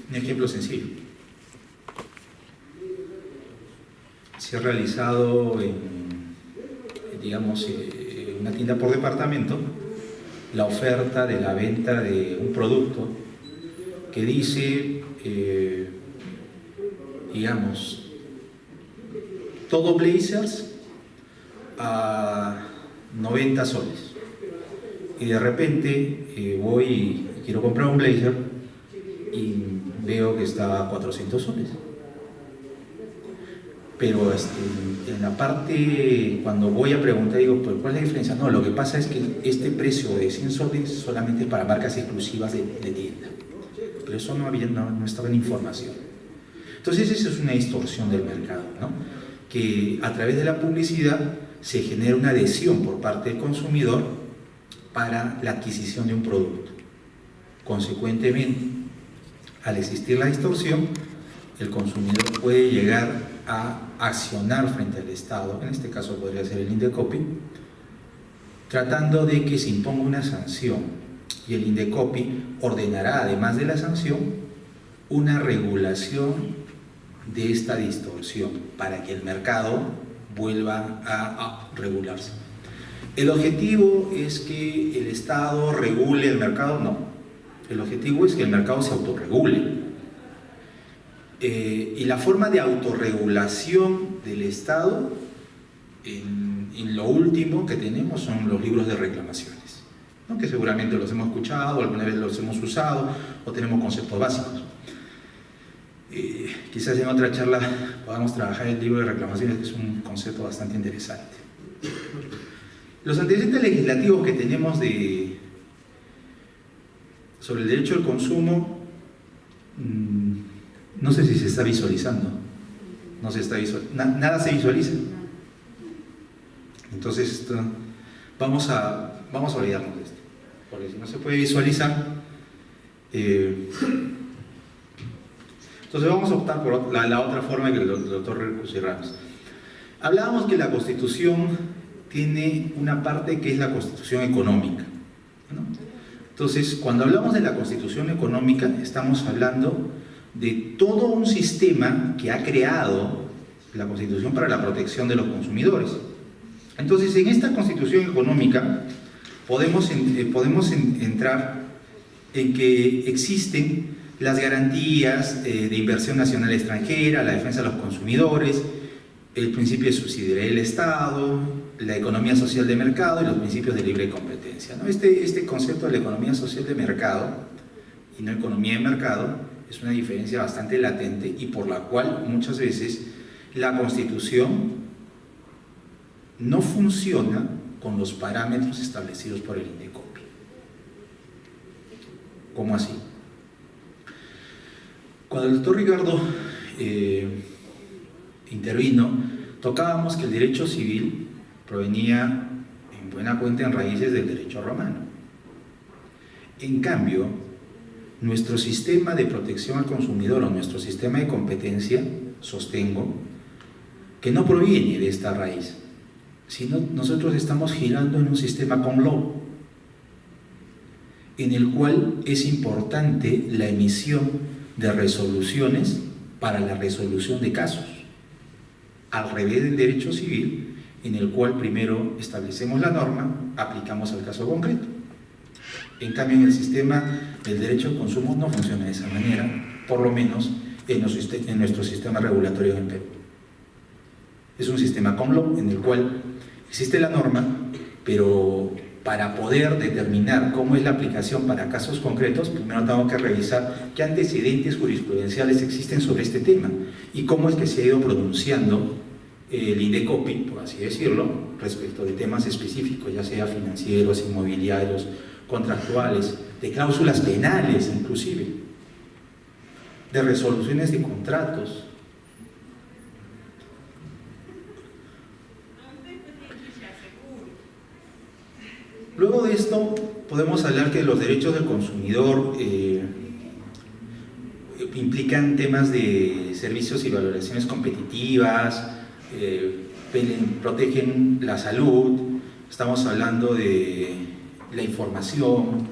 Speaker 4: Un ejemplo sencillo. Se ha realizado en, digamos, una tienda por departamento, la oferta de la venta de un producto que dice, digamos, todo blazers a 90 soles. Y de repente voy y quiero comprar un blazer y veo que está a 400 soles. Pero en la parte, cuando voy a preguntar, digo, ¿pues cuál es la diferencia? No, lo que pasa es que este precio de 100 soles solamente es para marcas exclusivas de tienda. Pero eso no estaba en información. Entonces esa es una distorsión del mercado, ¿no? Que a través de la publicidad se genera una adhesión por parte del consumidor para la adquisición de un producto. Consecuentemente, al existir la distorsión, el consumidor puede llegar a accionar frente al Estado, en este caso podría ser el Indecopi, tratando de que se imponga una sanción, y el Indecopi ordenará, además de la sanción, una regulación de esta distorsión para que el mercado vuelva a regularse. ¿El objetivo es que el Estado regule el mercado? No. El objetivo es que el mercado se autorregule. Y la forma de autorregulación del Estado, en lo último que tenemos, son los libros de reclamaciones, ¿no? Que seguramente los hemos escuchado, alguna vez los hemos usado, o tenemos conceptos básicos. Quizás en otra charla podamos trabajar el libro de reclamaciones, que es un concepto bastante interesante. Los antecedentes legislativos que tenemos sobre el derecho al consumo, no sé si se está visualizando. No se está nada se visualiza. Entonces vamos a olvidarnos de esto, porque si no se puede visualizar, entonces vamos a optar por la otra forma que el doctor Cusi-Ramos. Hablábamos que la Constitución tiene una parte que es la Constitución económica, ¿no? Entonces, cuando hablamos de la Constitución económica, estamos hablando de todo un sistema que ha creado la Constitución para la protección de los consumidores. Entonces, en esta Constitución económica podemos entrar en que existen las garantías de inversión nacional extranjera, la defensa de los consumidores, el principio de subsidiariedad del Estado, la economía social de mercado y los principios de libre competencia, ¿no? Este concepto de la economía social de mercado y no economía de mercado es una diferencia bastante latente y por la cual muchas veces la Constitución no funciona con los parámetros establecidos por el Indecopi. ¿Cómo así? Cuando el doctor Ricardo intervino, tocábamos que el derecho civil provenía en buena cuenta en raíces del derecho romano. En cambio, nuestro sistema de protección al consumidor o nuestro sistema de competencia, sostengo, que no proviene de esta raíz, sino nosotros estamos girando en un sistema common law, en el cual es importante la emisión de resoluciones para la resolución de casos, al revés del derecho civil, en el cual primero establecemos la norma, aplicamos al caso concreto. En cambio, en el sistema del derecho al consumo no funciona de esa manera, por lo menos en nuestro sistema regulatorio en Perú. Es un sistema common law en el cual existe la norma, pero para poder determinar cómo es la aplicación para casos concretos, primero tengo que revisar qué antecedentes jurisprudenciales existen sobre este tema y cómo es que se ha ido pronunciando el Indecopi, por así decirlo, respecto de temas específicos, ya sea financieros, inmobiliarios contractuales, de cláusulas penales inclusive, de resoluciones de contratos. Luego de esto, podemos hablar que los derechos del consumidor implican temas de servicios y valoraciones competitivas, protegen la salud, estamos hablando de la información,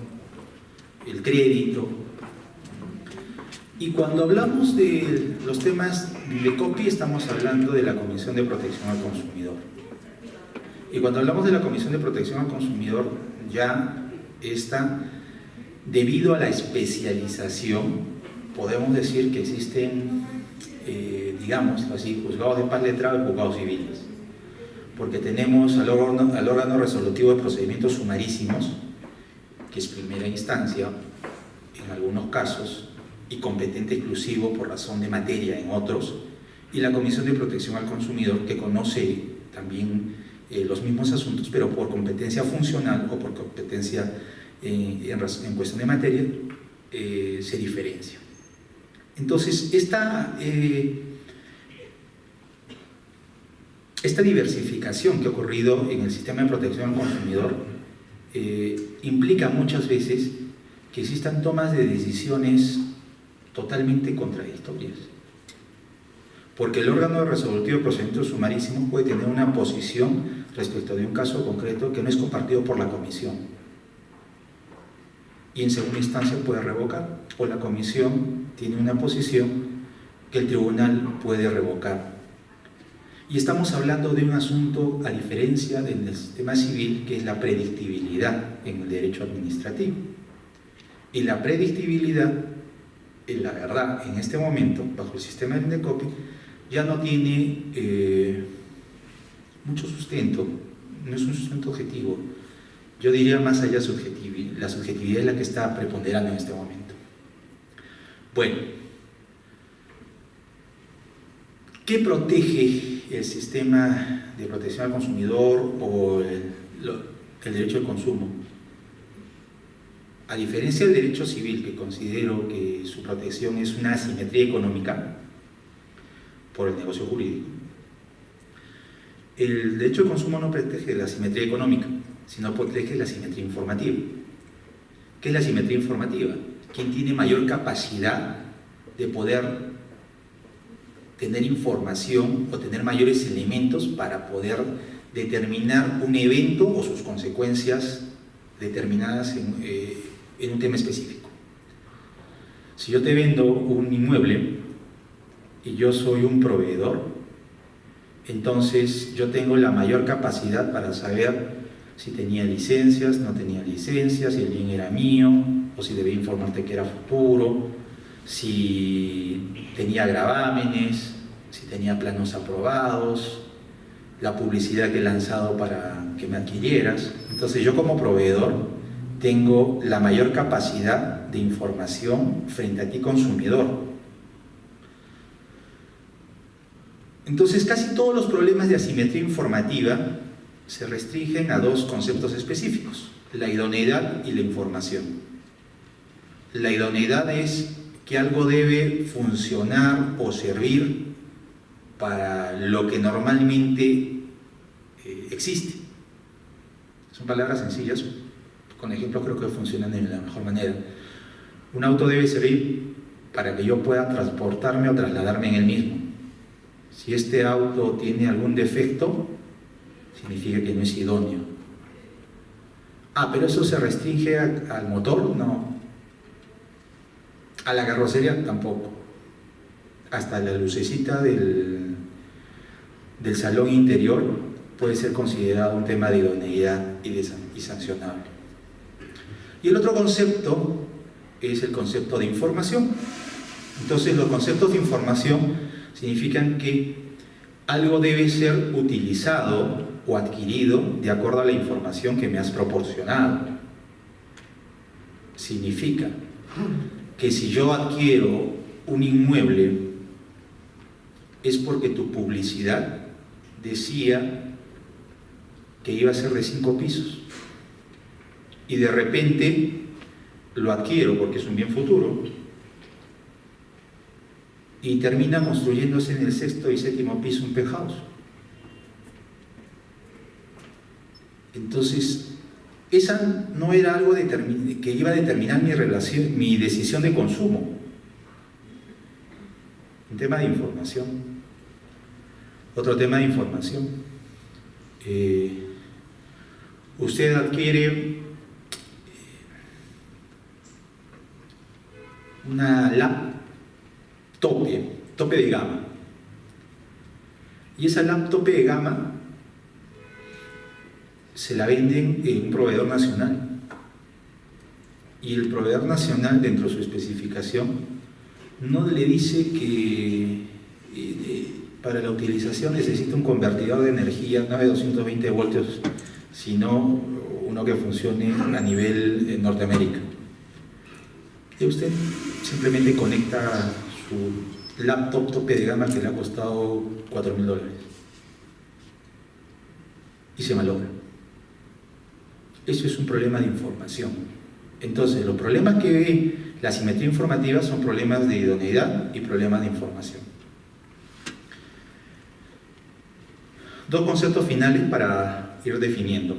Speaker 4: el crédito. Y cuando hablamos de los temas de COPI, estamos hablando de la Comisión de Protección al Consumidor. Y cuando hablamos de la Comisión de Protección al Consumidor, ya está, debido a la especialización, podemos decir que existen, digamos así, juzgados de paz letrado y juzgados civiles. Porque tenemos al órgano resolutivo de procedimientos sumarísimos, que es primera instancia en algunos casos, y competente exclusivo por razón de materia en otros, y la Comisión de Protección al Consumidor, que conoce también los mismos asuntos, pero por competencia funcional o por competencia en cuestión de materia, se diferencia. Entonces, esta diversificación que ha ocurrido en el sistema de protección al consumidor implica muchas veces que existan tomas de decisiones totalmente contradictorias. Porque el órgano resolutivo de procedimientos sumarísimos puede tener una posición respecto de un caso concreto que no es compartido por la comisión. Y en segunda instancia puede revocar, o la comisión tiene una posición que el tribunal puede revocar. Y estamos hablando de un asunto, a diferencia del sistema civil, que es la predictibilidad en el derecho administrativo. Y la predictibilidad, la verdad, en este momento, bajo el sistema del INDECOPI, ya no tiene mucho sustento, no es un sustento objetivo. Yo diría más allá subjetivo, la subjetividad es la que está preponderando en este momento. Bueno, ¿qué protege el sistema de protección al consumidor o el derecho al consumo? A diferencia del derecho civil, que considero que su protección es una asimetría económica por el negocio jurídico, el derecho al consumo no protege la asimetría económica, sino protege la asimetría informativa. ¿Qué es la asimetría informativa? ¿Quién tiene mayor capacidad de poder tener información o tener mayores elementos para poder determinar un evento o sus consecuencias determinadas en un tema específico? Si yo te vendo un inmueble y yo soy un proveedor, entonces yo tengo la mayor capacidad para saber si tenía licencias, no tenía licencias, si el bien era mío, o si debía informarte que era futuro, si tenía gravámenes, si tenía planos aprobados, la publicidad que he lanzado para que me adquirieras. Entonces yo como proveedor tengo la mayor capacidad de información frente a ti consumidor. Entonces casi todos los problemas de asimetría informativa se restringen a dos conceptos específicos: la idoneidad y la información. La idoneidad es que algo debe funcionar o servir para lo que normalmente existe. Son palabras sencillas, con ejemplos creo que funcionan de la mejor manera. Un auto debe servir para que yo pueda transportarme o trasladarme en él mismo. Si este auto tiene algún defecto, significa que no es idóneo. ¿Pero eso se restringe al motor? No. A la carrocería tampoco. Hasta la lucecita del salón interior puede ser considerado un tema de idoneidad y sancionable. Y el otro concepto es el concepto de información. Entonces los conceptos de información significan que algo debe ser utilizado o adquirido de acuerdo a la información que me has proporcionado. Significa que si yo adquiero un inmueble es porque tu publicidad decía que iba a ser de 5 pisos. y de repente lo adquiero porque es un bien futuro y termina construyéndose en el 6º y 7º piso un penthouse. Entonces, esa no era algo que iba a determinar mi decisión de consumo. Un tema de información. Otro tema de información. Usted adquiere una laptop tope de gama. Y esa laptop de gama se la venden en un proveedor nacional. Y el proveedor nacional, dentro de su especificación, no le dice que para la utilización necesita un convertidor de energía no de 220 voltios, sino uno que funcione a nivel Norteamérica. Y usted simplemente conecta su laptop tope de gama que le ha costado $4.000 y se malogra. Eso es un problema de información. Entonces, los problemas que ve la asimetría informativa son problemas de idoneidad y problemas de información. Dos conceptos finales para ir definiendo.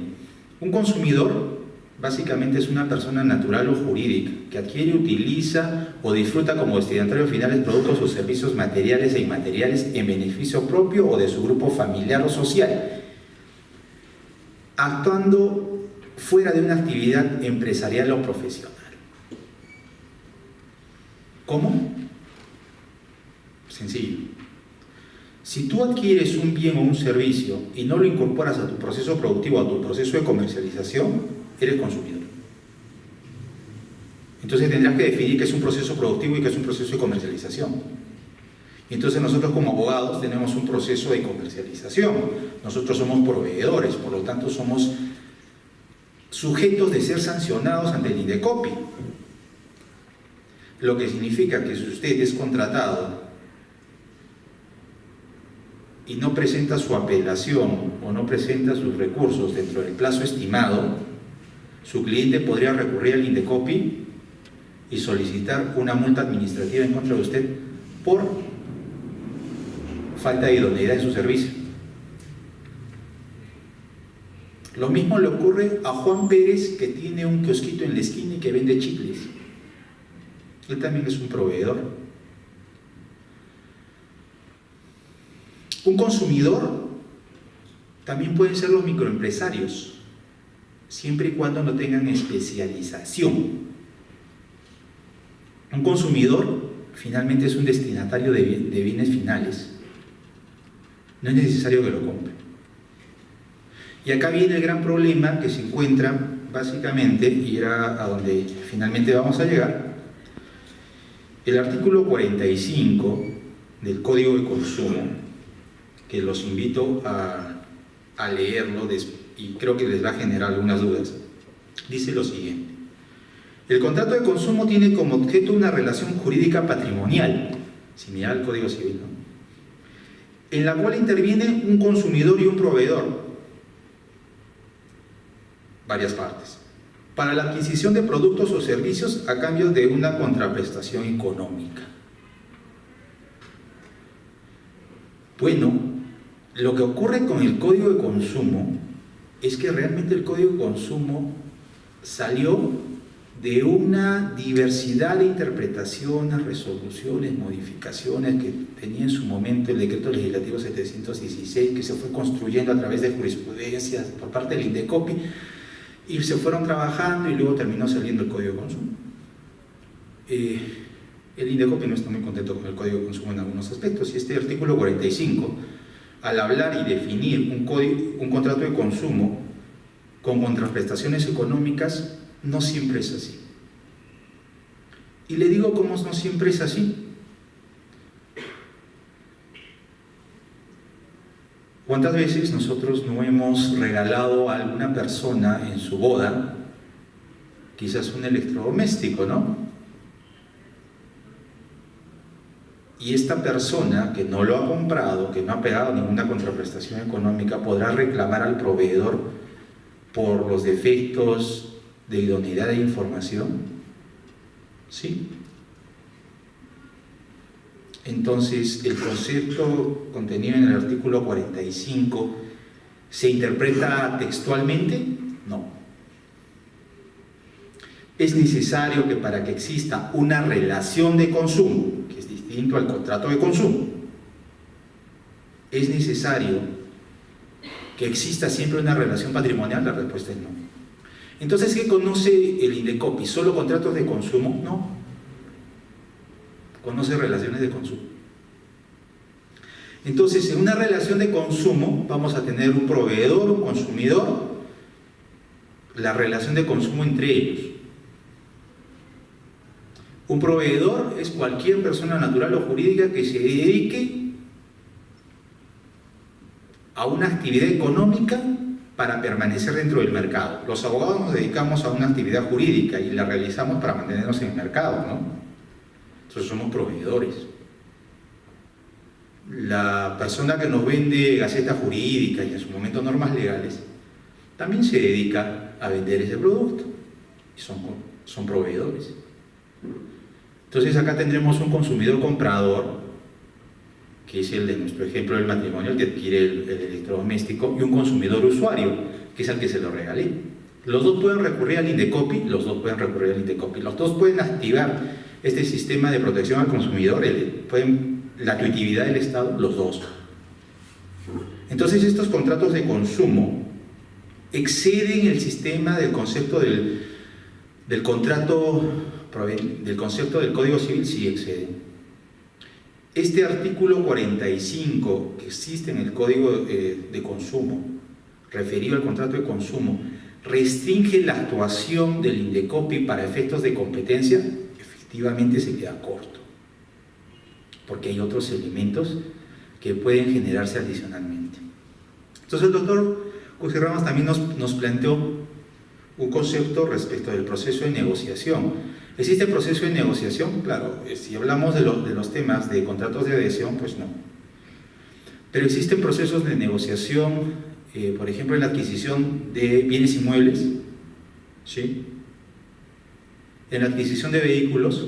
Speaker 4: Un consumidor básicamente es una persona natural o jurídica que adquiere, utiliza o disfruta como destinatario finales productos o servicios materiales e inmateriales en beneficio propio o de su grupo familiar o social, actuando fuera de una actividad empresarial o profesional. ¿Cómo? Sencillo. Si tú adquieres un bien o un servicio y no lo incorporas a tu proceso productivo, a tu proceso de comercialización, eres consumidor. Entonces tendrás que definir qué es un proceso productivo y qué es un proceso de comercialización. Y entonces nosotros como abogados tenemos un proceso de comercialización. Nosotros somos proveedores, por lo tanto somos sujetos de ser sancionados ante el INDECOPI. Lo que significa que si usted es contratado y no presenta su apelación o no presenta sus recursos dentro del plazo estimado, su cliente podría recurrir al INDECOPI y solicitar una multa administrativa en contra de usted por falta de idoneidad en su servicio. Lo mismo le ocurre a Juan Pérez, que tiene un kiosquito en la esquina y que vende chicles. Él también es un proveedor. Un consumidor también pueden ser los microempresarios, siempre y cuando no tengan especialización. Un consumidor finalmente es un destinatario de bienes finales. No es necesario que lo compre. Y acá viene el gran problema que se encuentra básicamente, y era a donde finalmente vamos a llegar. El artículo 45 del Código de Consumo, que los invito a leerlo y creo que les va a generar algunas dudas, dice lo siguiente: el contrato de consumo tiene como objeto una relación jurídica patrimonial, similar al Código Civil, ¿no?, en la cual interviene un consumidor y un proveedor, varias partes, para la adquisición de productos o servicios a cambio de una contraprestación económica. Bueno, lo que ocurre con el Código de Consumo es que realmente el Código de Consumo salió de una diversidad de interpretaciones, resoluciones, modificaciones que tenía en su momento el Decreto Legislativo 716, que se fue construyendo a través de jurisprudencias por parte del INDECOPI, y se fueron trabajando y luego terminó saliendo el Código de Consumo. El INDECOPI no está muy contento con el Código de Consumo en algunos aspectos, y este artículo 45, al hablar y definir un contrato de consumo con contraprestaciones económicas, no siempre es así. Y le digo cómo no siempre es así. ¿Cuántas veces nosotros no hemos regalado a alguna persona en su boda, quizás un electrodoméstico, ¿no? Y esta persona que no lo ha comprado, que no ha pagado ninguna contraprestación económica, podrá reclamar al proveedor por los defectos de idoneidad de información? ¿Sí? Entonces, el concepto contenido en el artículo 45 ¿se interpreta textualmente? No. Es necesario que para que exista una relación de consumo, que es distinto al contrato de consumo, ¿es necesario que exista siempre una relación patrimonial? La respuesta es no. Entonces, ¿qué conoce el Indecopi? ¿Solo contratos de consumo? No. Conoce relaciones de consumo. Entonces, en una relación de consumo vamos a tener un proveedor, un consumidor, la relación de consumo entre ellos. Un proveedor es cualquier persona natural o jurídica que se dedique a una actividad económica para permanecer dentro del mercado. Los abogados nos dedicamos a una actividad jurídica y la realizamos para mantenernos en el mercado, ¿no? Entonces somos proveedores. La persona que nos vende gacetas jurídicas y en su momento normas legales también se dedica a vender ese producto y son proveedores. Entonces acá tendremos un consumidor comprador, que es el de nuestro ejemplo del matrimonio, el que adquiere el electrodoméstico, y un consumidor usuario, que es al que se lo regalé. Los dos pueden recurrir al Indecopi, los dos pueden activar este sistema de protección al consumidor, la tuitividad del Estado, los dos. Entonces estos contratos de consumo exceden el sistema del concepto del concepto del Código Civil, sí exceden. Este artículo 45 que existe en el Código de Consumo, referido al contrato de consumo, restringe la actuación del Indecopi para efectos de competencia. Efectivamente se queda corto, porque hay otros elementos que pueden generarse adicionalmente. Entonces el doctor Cusi-Ramos también nos planteó un concepto respecto del proceso de negociación. ¿Existe proceso de negociación? Claro, si hablamos de los temas de contratos de adhesión, pues no. Pero existen procesos de negociación, por ejemplo, en la adquisición de bienes inmuebles, ¿sí? En la adquisición de vehículos,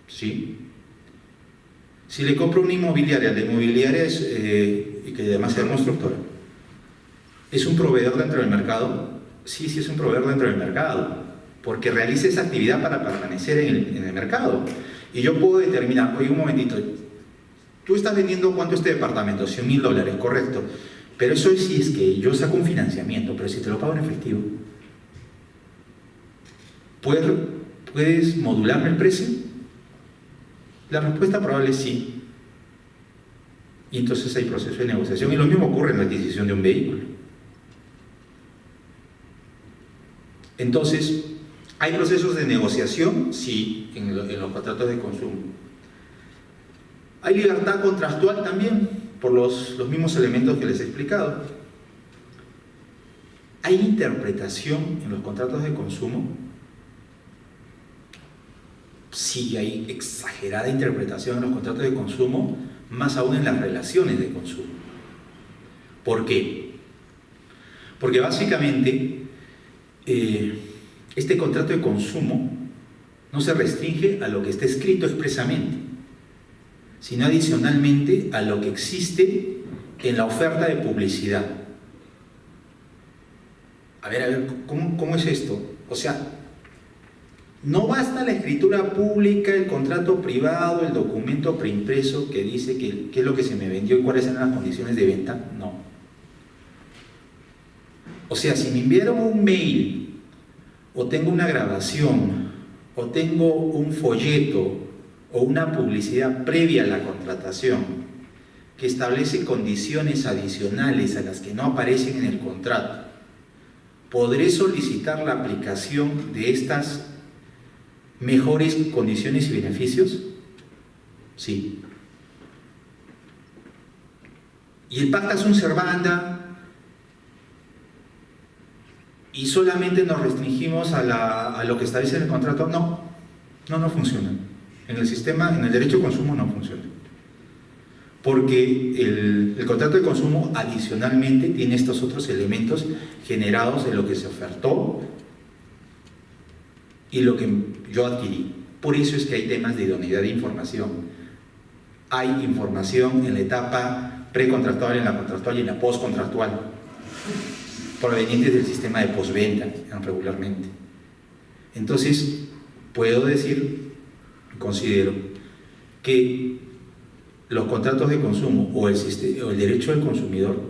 Speaker 4: ¿sí? Si le compro una inmobiliaria, la inmobiliaria es, y que además sea constructora, ¿es un proveedor dentro del mercado? Sí, sí es un proveedor dentro del mercado, porque realiza esa actividad para permanecer en el mercado. Y yo puedo determinar, oye, un momentito, tú estás vendiendo ¿cuánto este departamento? $100.000, correcto. Pero eso es si es que yo saco un financiamiento, pero si te lo pago en efectivo, ¿puedes modularme el precio? La respuesta probable es sí. Y entonces hay proceso de negociación. Y lo mismo ocurre en la adquisición de un vehículo. Entonces, ¿hay procesos de negociación? Sí, en los contratos de consumo. ¿Hay libertad contractual también? Por los mismos elementos que les he explicado. ¿Hay interpretación en los contratos de consumo? Sí, hay exagerada interpretación en los contratos de consumo, más aún en las relaciones de consumo. ¿Por qué? Porque básicamente este contrato de consumo no se restringe a lo que está escrito expresamente, sino adicionalmente a lo que existe en la oferta de publicidad. A ver, ¿cómo es esto? O sea, no basta la escritura pública, el contrato privado, el documento preimpreso que dice qué es lo que se me vendió y cuáles eran las condiciones de venta. No. O sea, si me enviaron un mail, o tengo una grabación, o tengo un folleto, o una publicidad previa a la contratación, que establece condiciones adicionales a las que no aparecen en el contrato, ¿podré solicitar la aplicación de estas mejores condiciones y beneficios? Sí. ¿Y el pacta sunt servanda? ¿Y solamente nos restringimos a lo que establece en el contrato? No funciona. En el sistema, en el derecho de consumo no funciona. Porque el contrato de consumo adicionalmente tiene estos otros elementos generados de lo que se ofertó y lo que yo adquirí. Por eso es que hay temas de idoneidad de información. Hay información en la etapa precontractual, en la contractual y en la postcontractual, provenientes del sistema de postventa regularmente. Entonces, puedo decir, considero que los contratos de consumo o el derecho del consumidor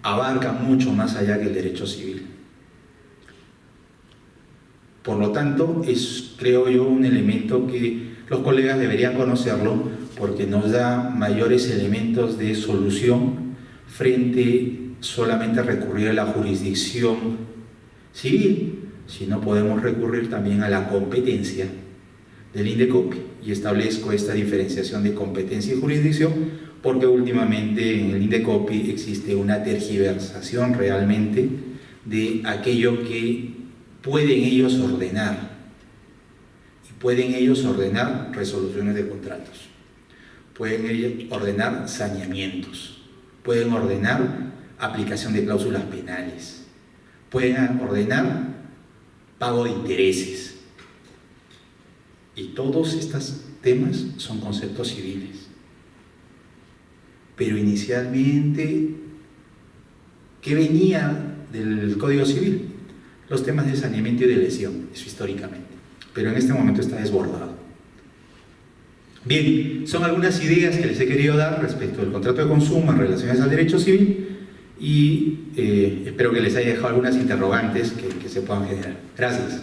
Speaker 4: abarcan mucho más allá que el derecho civil. Por lo tanto, es, creo yo, un elemento que los colegas deberían conocerlo porque nos da mayores elementos de solución frente solamente a recurrir a la jurisdicción civil, sino podemos recurrir también a la competencia del INDECOPI, y establezco esta diferenciación de competencia y jurisdicción porque últimamente en el INDECOPI existe una tergiversación realmente de aquello que pueden ellos ordenar, y pueden ellos ordenar resoluciones de contratos, pueden ellos ordenar saneamientos, pueden ordenar aplicación de cláusulas penales, pueden ordenar pago de intereses, y todos estos temas son conceptos civiles. Pero inicialmente, ¿qué venía del Código Civil? Los temas de saneamiento y de lesión, eso históricamente, pero en este momento está desbordado. Bien, son algunas ideas que les he querido dar respecto del contrato de consumo en relaciones al derecho civil, y espero que les haya dejado algunas interrogantes que se puedan generar. Gracias.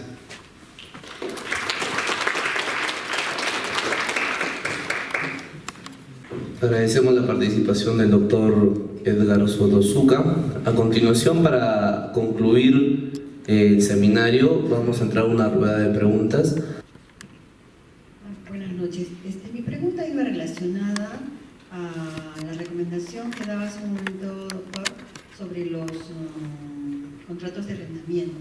Speaker 1: Agradecemos la participación del doctor Edgar Soto Zucca. A continuación, para concluir el seminario, vamos a entrar a una rueda de preguntas.
Speaker 5: Buenas noches. Mi pregunta iba relacionada a la recomendación que daba hace un momento, doctor, sobre los contratos de arrendamiento.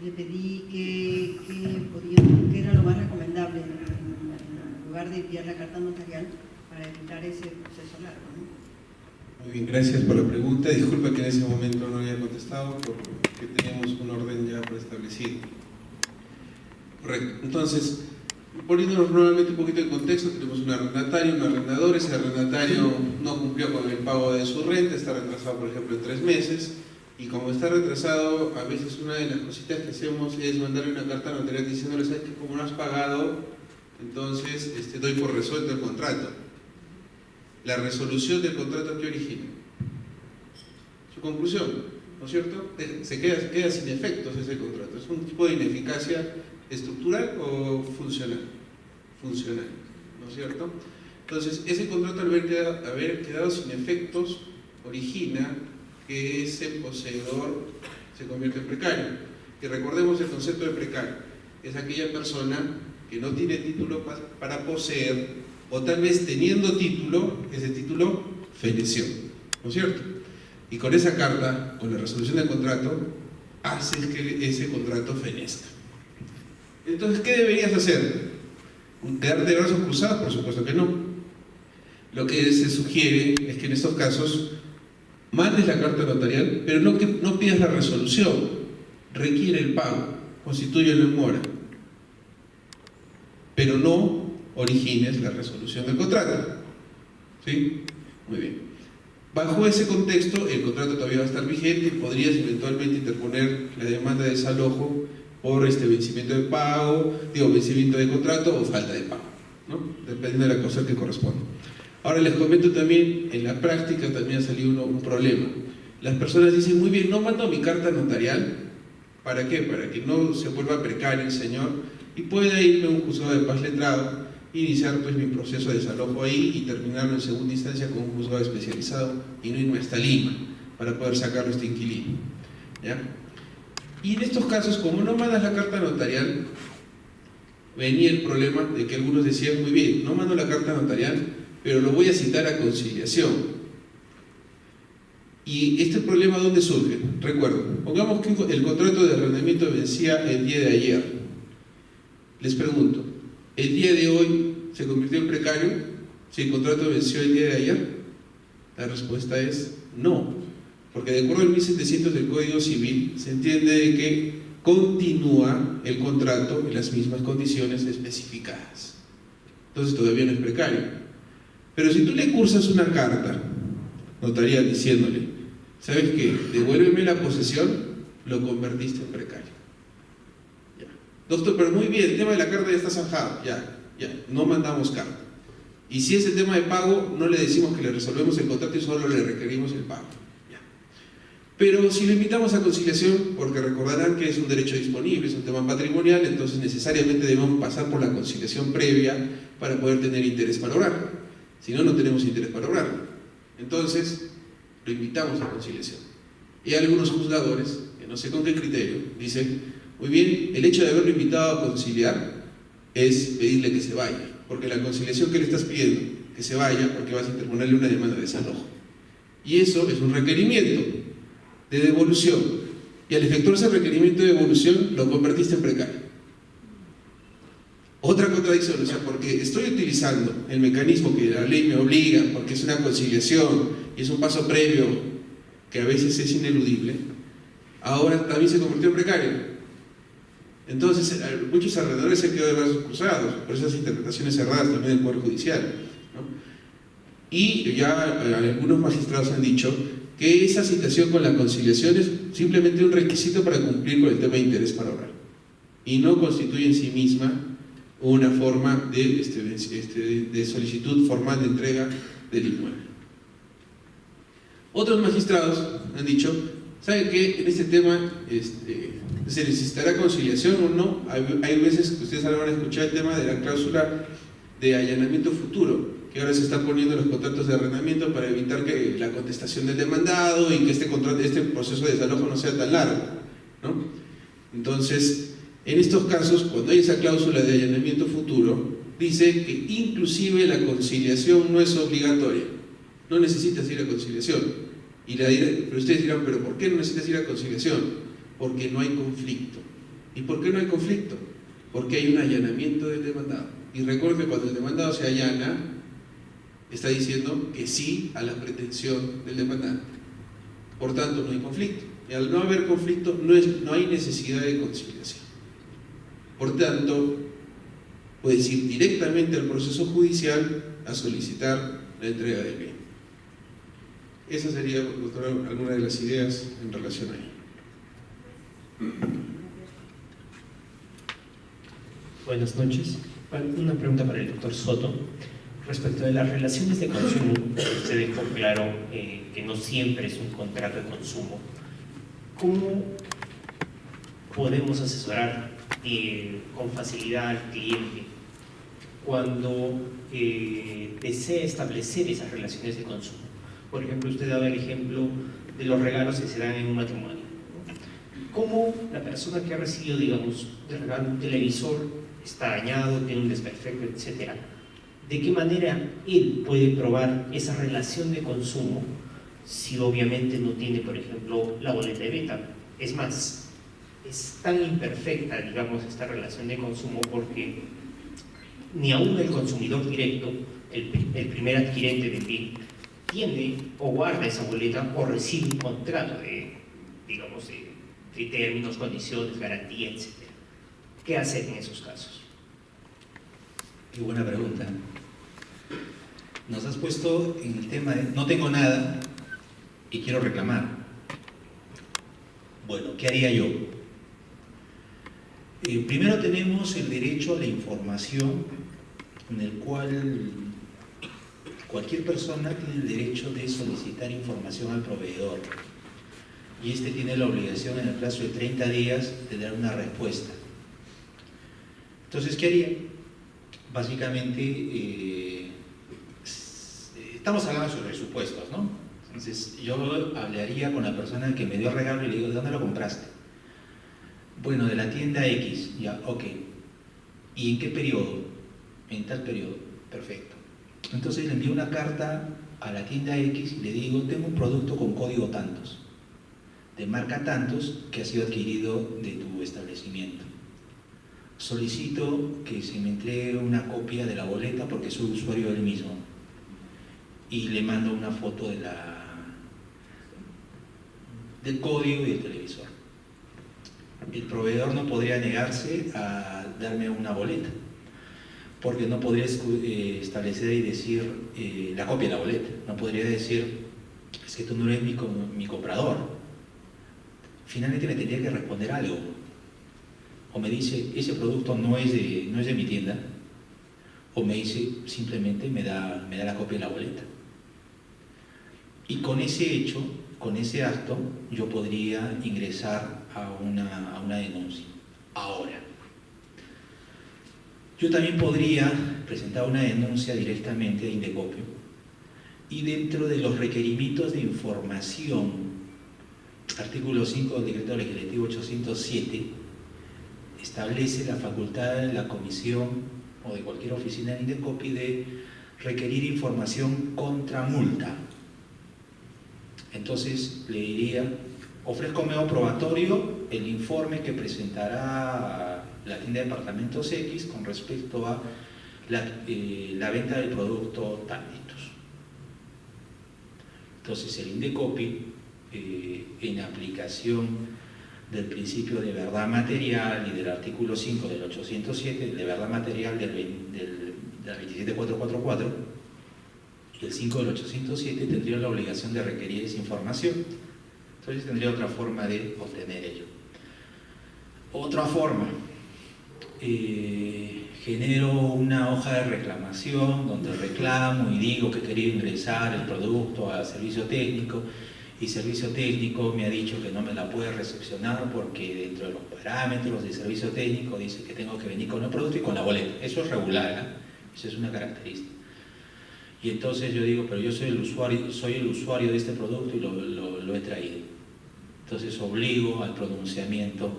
Speaker 5: Le pedí que era lo más recomendable en lugar de enviar la carta notarial para evitar ese proceso largo, ¿no?
Speaker 2: Muy bien, gracias por la pregunta. Disculpa que en ese momento no haya contestado porque teníamos un orden ya preestablecido. Correcto. Entonces, poniéndonos nuevamente un poquito en contexto, tenemos un arrendatario, un arrendador. Ese arrendatario no cumplió con el pago de su renta, está retrasado, por ejemplo, en 3 meses. Y como está retrasado, a veces una de las cositas que hacemos es mandarle una carta notarial diciéndole: ¿sabes que como no has pagado, entonces doy por resuelto el contrato? La resolución del contrato que origina su conclusión, ¿no es cierto? Se queda sin efectos ese contrato. ¿Es un tipo de ineficacia estructural o funcional? Funcional, ¿no es cierto? Entonces, ese contrato, al haber quedado sin efectos, origina que ese poseedor se convierte en precario. Y recordemos el concepto de precario: es aquella persona que no tiene título para poseer, o tal vez teniendo título, ese título feneció, ¿no es cierto? Y con esa carta, con la resolución del contrato, haces que ese contrato fenezca. Entonces, ¿qué deberías hacer? ¿Quedarte de brazos cruzados? Por supuesto que no. Lo que se sugiere es que en estos casos mandes la carta notarial, pero no pidas la resolución, requiere el pago, constitúyelo en mora, pero no origines la resolución del contrato. ¿Sí? Muy bien. Bajo ese contexto, el contrato todavía va a estar vigente y podrías eventualmente interponer la demanda de desalojo por vencimiento de pago, vencimiento de contrato o falta de pago, ¿no? Dependiendo de la causa que corresponda. Ahora les comento también, en la práctica también ha salido un problema. Las personas dicen: muy bien, no mando mi carta notarial. ¿Para qué? Para que no se vuelva precario el señor y pueda irme a un juzgado de paz letrado, iniciar pues mi proceso de desalojo ahí y terminarlo en segunda instancia con un juzgado especializado y no irme hasta Lima para poder sacarlo a este inquilino, ¿ya? Y en estos casos, como no mandas la carta notarial, venía el problema de que algunos decían: muy bien, no mando la carta notarial, pero lo voy a citar a conciliación. ¿Y este problema dónde surge? Recuerden, pongamos que el contrato de arrendamiento vencía el día de ayer. Les pregunto, ¿el día de hoy se convirtió en precario si el contrato venció el día de ayer? La respuesta es no, porque de acuerdo al 1700 del Código Civil se entiende de que continúa el contrato en las mismas condiciones especificadas. Entonces todavía no es precario. Pero si tú le cursas una carta notarial diciéndole, ¿sabes qué? Devuélveme la posesión, lo convertiste en precario. Ya. Doctor, pero muy bien, el tema de la carta ya está zanjado, ya, no mandamos carta. Y si es el tema de pago, no le decimos que le resolvemos el contrato y solo le requerimos el pago. Ya. Pero si lo invitamos a conciliación, porque recordarán que es un derecho disponible, es un tema patrimonial, entonces necesariamente debemos pasar por la conciliación previa para poder tener interés para obrar. Si no, no tenemos interés para obrar. Entonces, lo invitamos a conciliación. Y algunos juzgadores, que no sé con qué criterio, dicen, muy bien, el hecho de haberlo invitado a conciliar es pedirle que se vaya, porque la conciliación que le estás pidiendo, que se vaya, porque vas a interponerle una demanda de desalojo. Y eso es un requerimiento de devolución. Y al efectuarse el requerimiento de devolución, lo convertiste en precario. Otra contradicción, o sea, porque estoy utilizando el mecanismo que la ley me obliga, porque es una conciliación y es un paso previo que a veces es ineludible, ahora también se convirtió en precario. Entonces, muchos arrendadores se han quedado de brazos cruzados por esas interpretaciones erradas también del Poder Judicial, ¿no? Y ya algunos magistrados han dicho que esa situación con la conciliación es simplemente un requisito para cumplir con el tema de interés para obrar y no constituye en sí misma una forma de solicitud formal de entrega del inmueble. Otros magistrados han dicho, ¿saben qué? En este tema se necesitará conciliación o no. Hay veces que ustedes van a escuchar el tema de la cláusula de allanamiento futuro, que ahora se está poniendo en los contratos de arrendamiento para evitar que la contestación del demandado y que este proceso de desalojo no sea tan largo, ¿no? Entonces, en estos casos, cuando hay esa cláusula de allanamiento futuro, dice que inclusive la conciliación no es obligatoria. No necesitas ir a conciliación. Pero ustedes dirán, ¿pero por qué no necesitas ir a conciliación? Porque no hay conflicto. ¿Y por qué no hay conflicto? Porque hay un allanamiento del demandado. Y recuerden que cuando el demandado se allana, está diciendo que sí a la pretensión del demandante. Por tanto, no hay conflicto. Y al no haber conflicto, no hay necesidad de conciliación. Por tanto, puedes ir directamente al proceso judicial a solicitar la entrega del bien. Esa sería, doctora, alguna de las ideas en relación a ello.
Speaker 6: Buenas noches. Una pregunta para el doctor Soto. Respecto de las relaciones de consumo, usted dejó claro que no siempre es un contrato de consumo. ¿Cómo podemos asesorar con facilidad al cliente cuando desea establecer esas relaciones de consumo? Por ejemplo, usted daba el ejemplo de los regalos que se dan en un matrimonio. ¿Cómo la persona que ha recibido, digamos, de regalo un televisor está dañado, tiene un desperfecto, etcétera? ¿De qué manera él puede probar esa relación de consumo si obviamente no tiene, por ejemplo, la boleta de venta? Es más, es tan imperfecta, digamos, esta relación de consumo porque ni aún el consumidor directo, el primer adquirente del bien, tiene o guarda esa boleta o recibe un contrato de, digamos, de términos, condiciones, garantía, etc. ¿Qué hacer en esos casos?
Speaker 4: Qué buena pregunta. Nos has puesto en el tema de no tengo nada y quiero reclamar. Bueno, ¿qué haría yo? Primero tenemos el derecho a la información, en el cual cualquier persona tiene el derecho de solicitar información al proveedor y este tiene la obligación en el plazo de 30 días de dar una respuesta. Entonces, ¿qué haría? Básicamente, estamos hablando sobre supuestos, ¿no? Entonces, yo hablaría con la persona que me dio el regalo y le digo, ¿de dónde lo compraste? Bueno, de la tienda X. Ya, ok. ¿Y en qué periodo? En tal periodo. Perfecto. Entonces le envío una carta a la tienda X y le digo, tengo un producto con código tantos, de marca tantos, que ha sido adquirido de tu establecimiento. Solicito que se me entregue una copia de la boleta porque soy usuario del mismo. Y le mando una foto del código y del televisor. el proveedor no podría negarse a darme una boleta, porque no podría establecer y decir la copia de la boleta. No podría decir, es que tú no eres mi comprador. Finalmente me tendría que responder algo. O me dice, ese producto no es de mi tienda. O me dice, simplemente me da la copia de la boleta. Y con ese hecho, con ese acto, yo podría ingresar a una denuncia. Ahora, yo también podría presentar una denuncia directamente a Indecopio, y dentro de los requerimientos de información, artículo 5 del Decreto Legislativo 807, establece la facultad de la comisión o de cualquier oficina de Indecopio de requerir información contra multa. Entonces le diría, ofrezco medio probatorio el informe que presentará la tienda de departamentos X con respecto a la venta del producto Tanditos. Entonces el Indecopio, en aplicación del principio de verdad material y del artículo 5 del 807, de verdad material de la 27444, y el 5 del 807, tendría la obligación de requerir esa información. Entonces tendría otra forma de obtener ello. Otra forma, genero una hoja de reclamación donde reclamo y digo que quería ingresar el producto a servicio técnico, y servicio técnico me ha dicho que no me la puede recepcionar porque dentro de los parámetros de servicio técnico dice que tengo que venir con el producto y con la boleta. Eso es regular, ¿eh? Eso es una característica. Y entonces yo digo, pero yo soy el usuario de este producto y lo he traído. Entonces obligo al pronunciamiento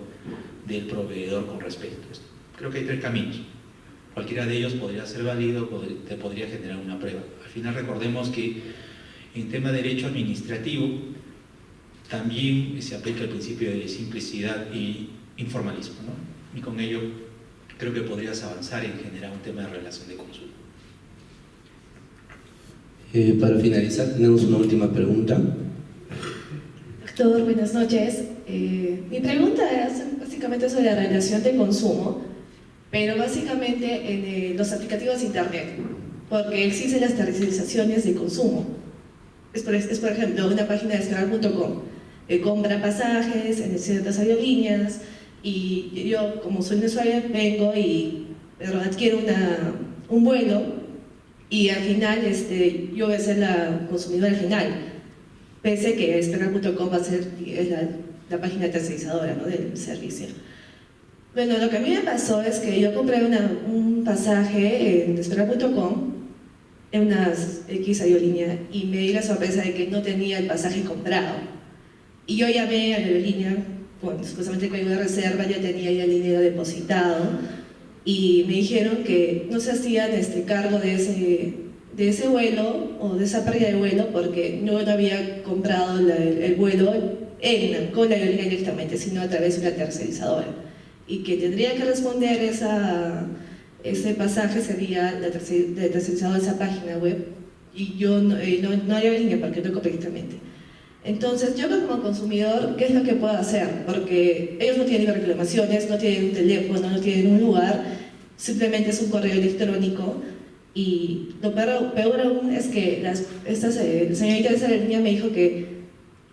Speaker 4: del proveedor con respecto a esto. Creo que hay tres caminos. Cualquiera de ellos podría ser válido, te podría generar una prueba. Al final recordemos que en tema de derecho administrativo también se aplica el principio de simplicidad y informalismo, ¿no? Y con ello creo que podrías avanzar en generar un tema de relación de consumo.
Speaker 1: Para finalizar, tenemos una última pregunta.
Speaker 7: Doctor, buenas noches. Mi pregunta es básicamente sobre la relación de consumo, pero básicamente en los aplicativos de Internet, porque existen las tercerizaciones de consumo. Es por ejemplo una página de Descargar.com, compra pasajes en ciertas aerolíneas, y yo, como soy un usuario, vengo y adquiero un vuelo, y al final yo voy a ser la consumidora final, pese que Descargar.com va a ser la página tercerizadora, ¿no?, del servicio. Bueno, lo que a mí me pasó es que yo compré un pasaje en Descargar.com, en una X aerolínea, y me di la sorpresa de que no tenía el pasaje comprado. Y yo llamé a la aerolínea, supuestamente el código de reserva, ya tenía ya el dinero depositado, y me dijeron que no se hacían cargo de ese vuelo o de esa pérdida de vuelo porque no había comprado el vuelo con la aerolínea directamente, sino a través de una tercerizadora. Y que tendría que responder ese pasaje sería la tercerizadora de esa página web, y yo no hay aerolínea porque no compré directamente. Entonces, yo como consumidor, ¿qué es lo que puedo hacer? Porque ellos no tienen reclamaciones, no tienen un teléfono, no tienen un lugar, simplemente es un correo electrónico. Y lo peor aún es que esta señorita de esa aerolínea me dijo que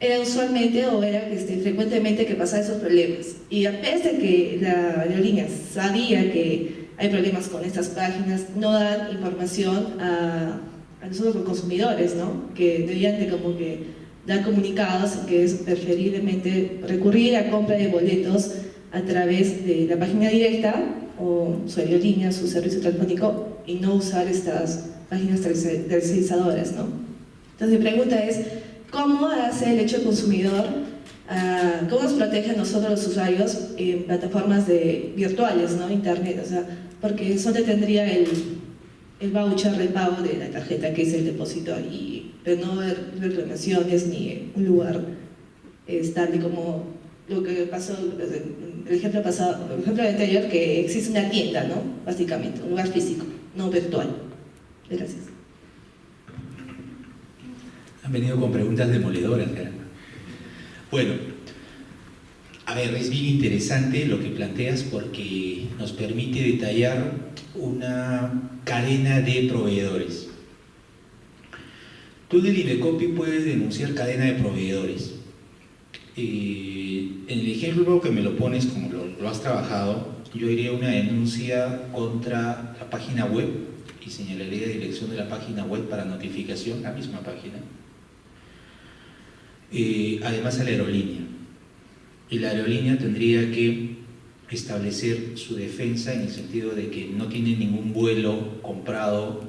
Speaker 7: era usualmente o era frecuentemente que pasaba esos problemas. Y a pesar de que la aerolínea sabía que hay problemas con estas páginas, no dan información a nosotros los consumidores, ¿no? Que debían de como que dar comunicados que es preferiblemente recurrir a compra de boletos a través de la página directa o su aerolínea, su servicio telefónico, y no usar estas páginas tercerizadoras, ¿no? Entonces mi pregunta es, ¿cómo hace el hecho consumidor, cómo nos protege a nosotros los usuarios en plataformas virtuales, ¿no? Internet, o sea, porque solo tendría el voucher de pago de la tarjeta, que es el depósito, pero no haber reclamaciones ni un lugar estable como lo que pasó, el ejemplo anterior, que existe una tienda, ¿no? Básicamente, un lugar físico, no virtual. Gracias.
Speaker 4: Han venido con preguntas demoledoras, caramba. Bueno, a ver, es bien interesante lo que planteas porque nos permite detallar una cadena de proveedores. Tú en el Indecopi puedes denunciar cadena de proveedores. En el ejemplo que me lo pones, como lo has trabajado, yo haría una denuncia contra la página web y señalaría la dirección de la página web para notificación, la misma página. Además a la aerolínea. Y la aerolínea tendría que establecer su defensa en el sentido de que no tiene ningún vuelo comprado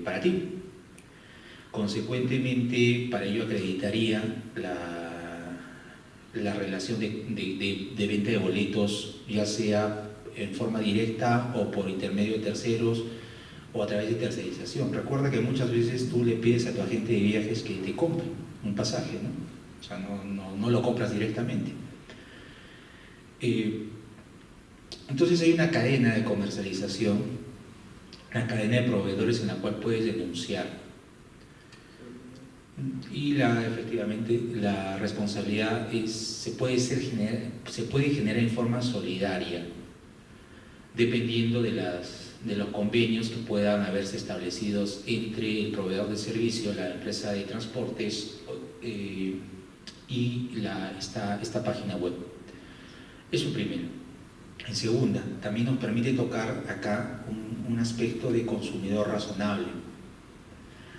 Speaker 4: para ti. Consecuentemente, para ello acreditaría la relación de venta de boletos, ya sea en forma directa o por intermedio de terceros o a través de tercerización. Recuerda que muchas veces tú le pides a tu agente de viajes que te compre un pasaje, ¿no? O sea, no lo compras directamente. Entonces hay una cadena de comercialización, una cadena de proveedores en la cual puedes denunciar. Y efectivamente la responsabilidad se puede generar en forma solidaria, dependiendo de los convenios que puedan haberse establecidos entre el proveedor de servicio, la empresa de transportes y esta página web. Eso primero. En segunda, también nos permite tocar acá un aspecto de consumidor razonable.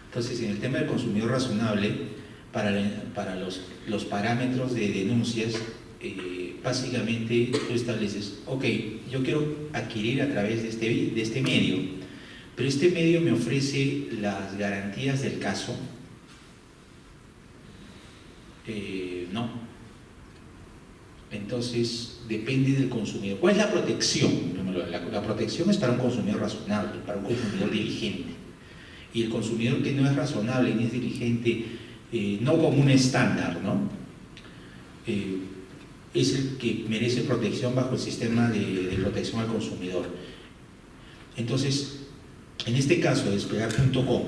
Speaker 4: Entonces, en el tema del consumidor razonable, para los parámetros de denuncias, básicamente tú estableces, ok, yo quiero adquirir a través de este medio, pero este medio me ofrece las garantías del caso. No. Entonces, depende del consumidor. ¿Cuál es la protección? La protección es para un consumidor razonable, para un consumidor diligente. Y el consumidor que no es razonable ni es diligente, no como un estándar, ¿no? Es el que merece protección bajo el sistema de protección al consumidor. Entonces, en este caso, Despegar.com,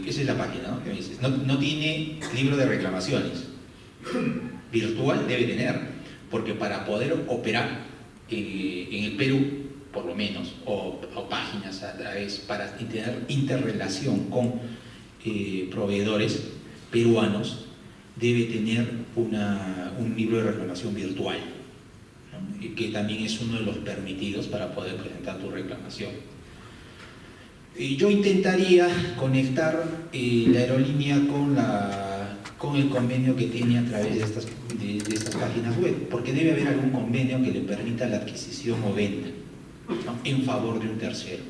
Speaker 4: esa es la página, ¿no? Que me dices, no tiene libro de reclamaciones. Virtual debe tener, porque para poder operar en el Perú, por lo menos, o páginas a través, para tener interrelación con proveedores peruanos, debe tener un libro de reclamación virtual, ¿no? Y que también es uno de los permitidos para poder presentar tu reclamación. Yo intentaría conectar la aerolínea con el convenio que tiene a través de estas páginas web, porque debe haber algún convenio que le permita la adquisición o venta, ¿no?, en favor de un tercero.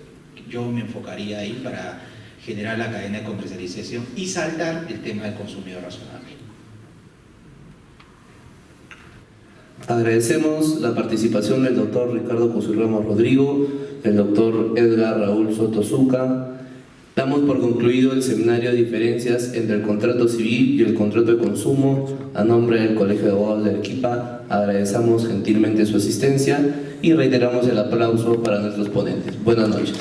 Speaker 4: Yo me enfocaría ahí para generar la cadena de comercialización y saltar el tema del consumidor razonable.
Speaker 1: Agradecemos la participación del doctor Ricardo Cusirramos Rodrigo, el doctor Edgar Raúl Soto Zucca. Damos por concluido el seminario de diferencias entre el contrato civil y el contrato de consumo. A nombre del Colegio de Abogados de Arequipa, agradecemos gentilmente su asistencia y reiteramos el aplauso para nuestros ponentes. Buenas noches.